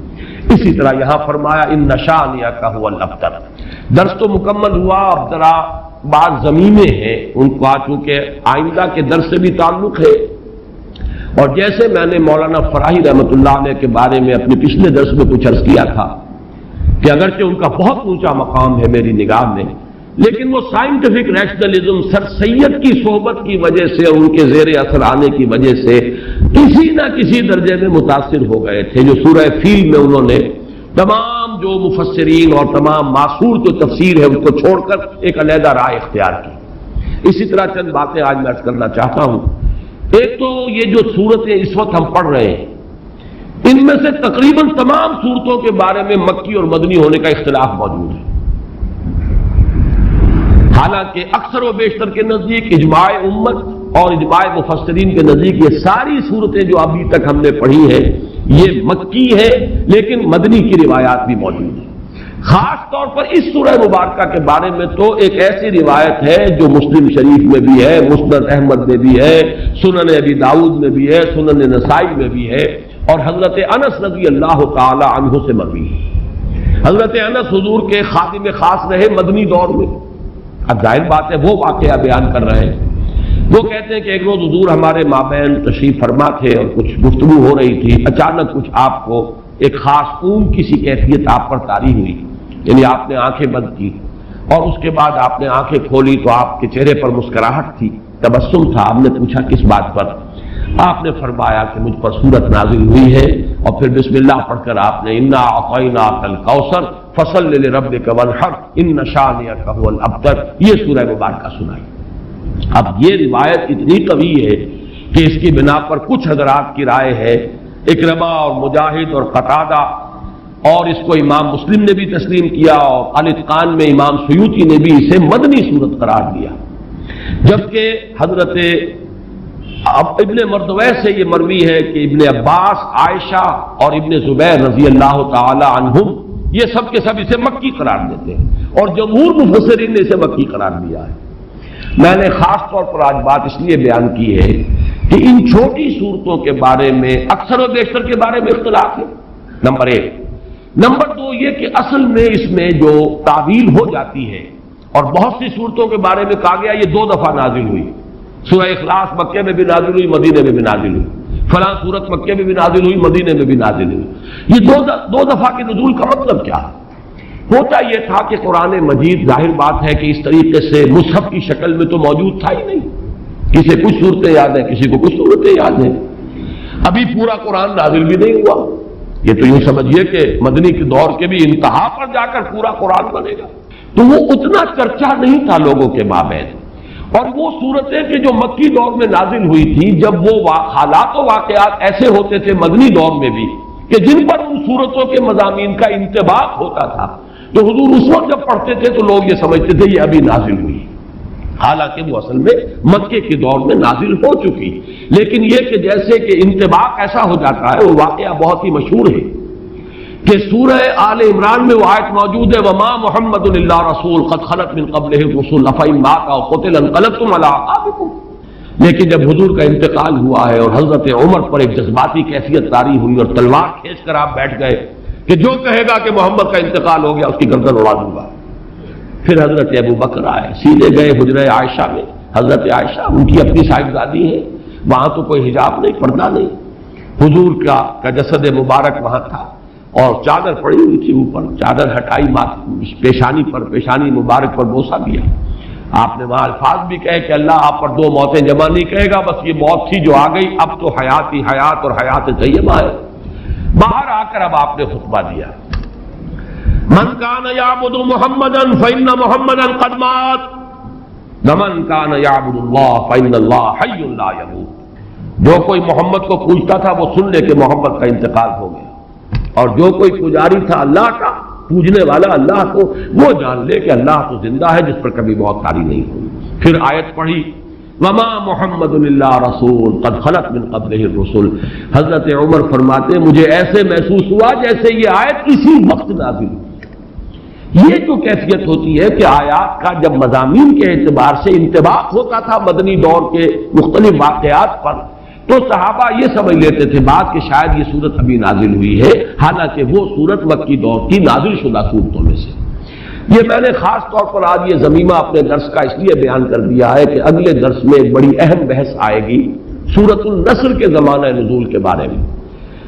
[SPEAKER 1] اسی طرح یہاں فرمایا اِنَّ شَانِئَكَ هُوَ الْأَبْتَرُ. درس تو مکمل ہوا، اب ذرا بعض زمینیں ہیں ان کو چونکہ آئندہ کے درس سے بھی تعلق ہے. اور جیسے میں نے مولانا فراہی رحمۃ اللہ علیہ کے بارے میں اپنے پچھلے درس میں کچھ عرض کیا تھا کہ اگرچہ ان کا بہت اونچا مقام ہے میری نگاہ میں، لیکن وہ سائنٹیفک ریشنلزم سر سید کی صحبت کی وجہ سے اور ان کے زیر اثر آنے کی وجہ سے کسی نہ کسی درجے میں متاثر ہو گئے تھے. جو سورہ فیل میں انہوں نے تمام جو مفسرین اور تمام معصور جو تفسیر ہے اس کو چھوڑ کر ایک علیحدہ رائے اختیار کی. اسی طرح چند باتیں آج میں عرض کرنا چاہتا ہوں. ایک تو یہ جو صورتیں اس وقت ہم پڑھ رہے ہیں، ان میں سے تقریباً تمام صورتوں کے بارے میں مکی اور مدنی ہونے کا اختلاف موجود ہے. حالانکہ اکثر و بیشتر کے نزدیک اجماع امت اور اجماع مفسرین کے نزدیک یہ ساری صورتیں جو ابھی تک ہم نے پڑھی ہیں یہ مکی ہے، لیکن مدنی کی روایات بھی موجود ہیں۔ خاص طور پر اس سورہ مبارکہ کے بارے میں تو ایک ایسی روایت ہے جو مسلم شریف میں بھی ہے، مسند احمد میں بھی ہے، سنن ابی داؤد میں بھی ہے، سنن نسائی میں بھی ہے، اور حضرت انس رضی اللہ تعالی عنہ سے مروی ہے۔ حضرت انس حضور کے خادم خاص رہے مدنی دور میں۔ اب ظاہر بات ہے وہ واقعہ بیان کر رہے ہیں۔ وہ کہتے ہیں کہ ایک روز حضور ہمارے مابین تشریف فرما تھے اور کچھ گفتگو ہو رہی تھی، اچانک کچھ آپ کو ایک خاص اون کی سی کیفیت آپ پر طاری ہوئی، یعنی آپ نے آنکھیں بند کی اور اس کے بعد آپ نے آنکھیں کھولی تو آپ کے چہرے پر مسکراہٹ تھی، تبسم تھا۔ آپ نے پوچھا کس بات پر؟ آپ نے فرمایا کہ مجھ پر سورت نازل ہوئی ہے، اور پھر بسم اللہ پڑھ کر آپ نے انا اعطیناک الکوثر فصل لربک وانحر ان شانئک هو الابتر یہ سورہ مبارکہ سنائی۔ اب یہ روایت اتنی قوی ہے کہ اس کی بنا پر کچھ حضرات کی رائے ہے، اکرمہ اور مجاہد اور قتادہ، اور اس کو امام مسلم نے بھی تسلیم کیا، اور الاتقان میں امام سیوطی نے بھی اسے مدنی صورت قرار دیا، جبکہ حضرت ابن مردویہ سے یہ مروی ہے کہ ابن عباس، عائشہ اور ابن زبیر رضی اللہ تعالی عنہم یہ سب کے سب اسے مکی قرار دیتے ہیں، اور جمہور مفسرین نے اسے مکی قرار دیا ہے۔ میں نے خاص طور پر آج بات اس لیے بیان کی ہے کہ ان چھوٹی صورتوں کے بارے میں اکثر و بیشتر کے بارے میں اختلاف ہے، نمبر ایک۔ نمبر دو یہ کہ اصل میں اس میں جو تعویل ہو جاتی ہے، اور بہت سی صورتوں کے بارے میں کہا گیا یہ 2 دفعہ نازل ہوئی، سورہ اخلاص مکے میں بھی نازل ہوئی، مدینے میں بھی نازل ہوئی، فلاں سورت مکے میں بھی نازل ہوئی، مدینے میں بھی نازل ہوئی۔ یہ دو دفعہ کے نزول کا مطلب کیا ہے؟ ہوتا یہ تھا کہ قرآن مجید ظاہر بات ہے کہ اس طریقے سے مصحف کی شکل میں تو موجود تھا ہی نہیں، کسی کچھ صورتیں یاد ہیں، کسی کو کچھ صورتیں یاد ہیں، ابھی پورا قرآن نازل بھی نہیں ہوا۔ یہ تو یوں سمجھیے کہ مدنی کے دور کے بھی انتہا پر جا کر پورا قرآن بنے گا، تو وہ اتنا چرچا نہیں تھا لوگوں کے مابین۔ اور وہ صورتیں کہ جو مکی دور میں نازل ہوئی تھی، جب وہ حالات و واقعات ایسے ہوتے تھے مدنی دور میں بھی کہ جن پر ان صورتوں کے مضامین کا انطباق ہوتا تھا، تو حضور اس وقت جب پڑھتے تھے تو لوگ یہ سمجھتے تھے یہ ابھی نازل ہوئی، حالانکہ وہ اصل میں مکے کے دور میں نازل ہو چکی۔ لیکن یہ کہ جیسے کہ انطباق ایسا ہو جاتا ہے، وہ واقعہ بہت ہی مشہور ہے کہ سورہ آل عمران میں وہ آیت موجود ہے وما محمد الا رسول قد خلت من قبلہ الرسل افئن مات او قتل انقلبتم علی اعقابکم۔ لیکن جب حضور کا انتقال ہوا ہے اور حضرت عمر پر ایک جذباتی کیفیت طاری ہوئی اور تلوار کھینچ کر آپ بیٹھ گئے کہ جو کہے گا کہ محمد کا انتقال ہو گیا اس کی گردن اڑا دوں گا، پھر حضرت ابو بکر آئے، سیدھے گئے حجرہ عائشہ میں۔ حضرت عائشہ ان کی اپنی صاحبزادی ہے، وہاں تو کوئی حجاب نہیں، پردہ نہیں، حضور کا جسد مبارک وہاں تھا اور چادر پڑی ہوئی تھی اوپر، چادر ہٹائی پیشانی پر، پیشانی مبارک پر بوسہ دیا۔ آپ نے وہاں الفاظ بھی کہے کہ اللہ آپ پر 2 موتیں جمع نہیں کہے گا، بس یہ موت تھی جو آ گئی، اب تو حیات ہی حیات اور حیات طیبہ ہے۔ باہر آ کر اب آپ نے خطبہ دیا، من کان یعبد محمدا فإن محمدا قد مات ومن کان یعبد اللہ فإن اللہ حی لا یموت۔ جو کوئی محمد کو پوجتا تھا وہ سن لے کہ محمد کا انتقال ہو گیا، اور جو کوئی پجاری تھا اللہ کا، پوجنے والا اللہ کو، وہ جان لے کہ اللہ تو زندہ ہے جس پر کبھی موت طاری نہیں ہوئی۔ پھر آیت پڑھی وما محمد الا رسول قد خلت من قبلہ الرسل۔ حضرت عمر فرماتے مجھے ایسے محسوس ہوا جیسے یہ آیت اسی وقت نازل ہوئی۔ یہ جو کیفیت ہوتی ہے کہ آیات کا جب مضامین کے اعتبار سے انطباق ہوتا تھا مدنی دور کے مختلف واقعات پر، تو صحابہ یہ سمجھ لیتے تھے بات کہ شاید یہ صورت ابھی نازل ہوئی ہے، حالانکہ وہ صورت مکی دور کی نازل شدہ صورتوں میں سے۔ یہ میں نے خاص طور پر آج یہ ضمیمہ اپنے درس کا اس لیے بیان کر دیا ہے کہ اگلے درس میں ایک بڑی اہم بحث آئے گی سورۃ النصر کے زمانہ نزول کے بارے میں۔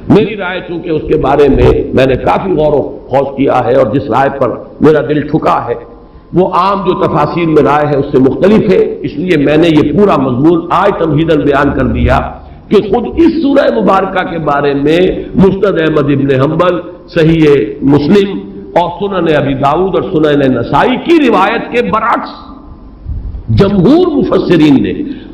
[SPEAKER 1] میری رائے چونکہ اس کے بارے میں نے کافی غور و خوض کیا ہے، اور جس رائے پر میرا دل ٹھکا ہے وہ عام جو تفاسیر میں رائے ہے اس سے مختلف ہے، اس لیے میں نے یہ پورا مضمون آج تمہیداً بیان کر دیا کہ خود اس سورہ مبارکہ کے بارے میں مسند احمد ابن حنبل، صحیح مسلم اور سنن ابی داؤد اور سنن نسائی کی روایت کے برعکس جمہور مفسرین نے،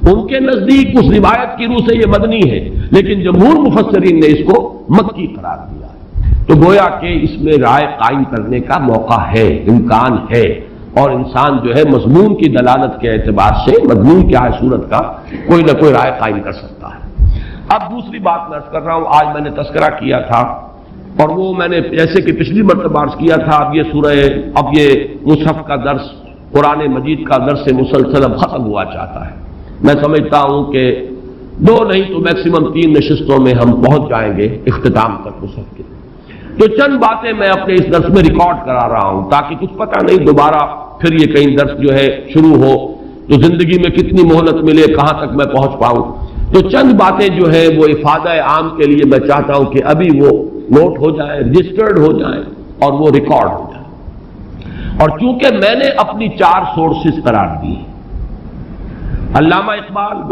[SPEAKER 1] ان کے نزدیک اس روایت کی روح سے یہ مدنی ہے، لیکن جمہور مفسرین نے اس کو مکی قرار دیا ہے۔ تو گویا کہ اس میں رائے قائم کرنے کا موقع ہے، امکان ہے، اور انسان جو ہے مضمون کی دلالت کے اعتبار سے مضمون کی صورت کا کوئی نہ کوئی رائے قائم کر سکتا ہے۔ اب دوسری بات میں عرض کر رہا ہوں، آج میں نے تذکرہ کیا تھا اور وہ میں نے جیسے کہ پچھلی مرتبہ عرض کیا تھا، اب یہ مصحف کا درس، قرآن مجید کا درس مسلسل اب ختم ہوا چاہتا ہے۔ میں سمجھتا ہوں کہ 2 نہیں تو میکسیمم 3 نشستوں میں ہم پہنچ جائیں گے اختتام تک مصحف کے۔ تو چند باتیں میں اپنے اس درس میں ریکارڈ کرا رہا ہوں تاکہ کچھ پتہ نہیں دوبارہ پھر یہ کہیں درس جو ہے شروع ہو تو زندگی میں کتنی مہلت ملے، کہاں تک میں پہنچ پاؤں۔ تو چند باتیں جو ہے وہ افادہ عام کے لیے میں چاہتا ہوں کہ ابھی وہ نوٹ ہو جائیں، رجسٹرڈ ہو جائیں اور وہ ریکارڈ ہو جائیں۔ اور چونکہ میں نے اپنی 4 سورسز قرار دی، علامہ اقبال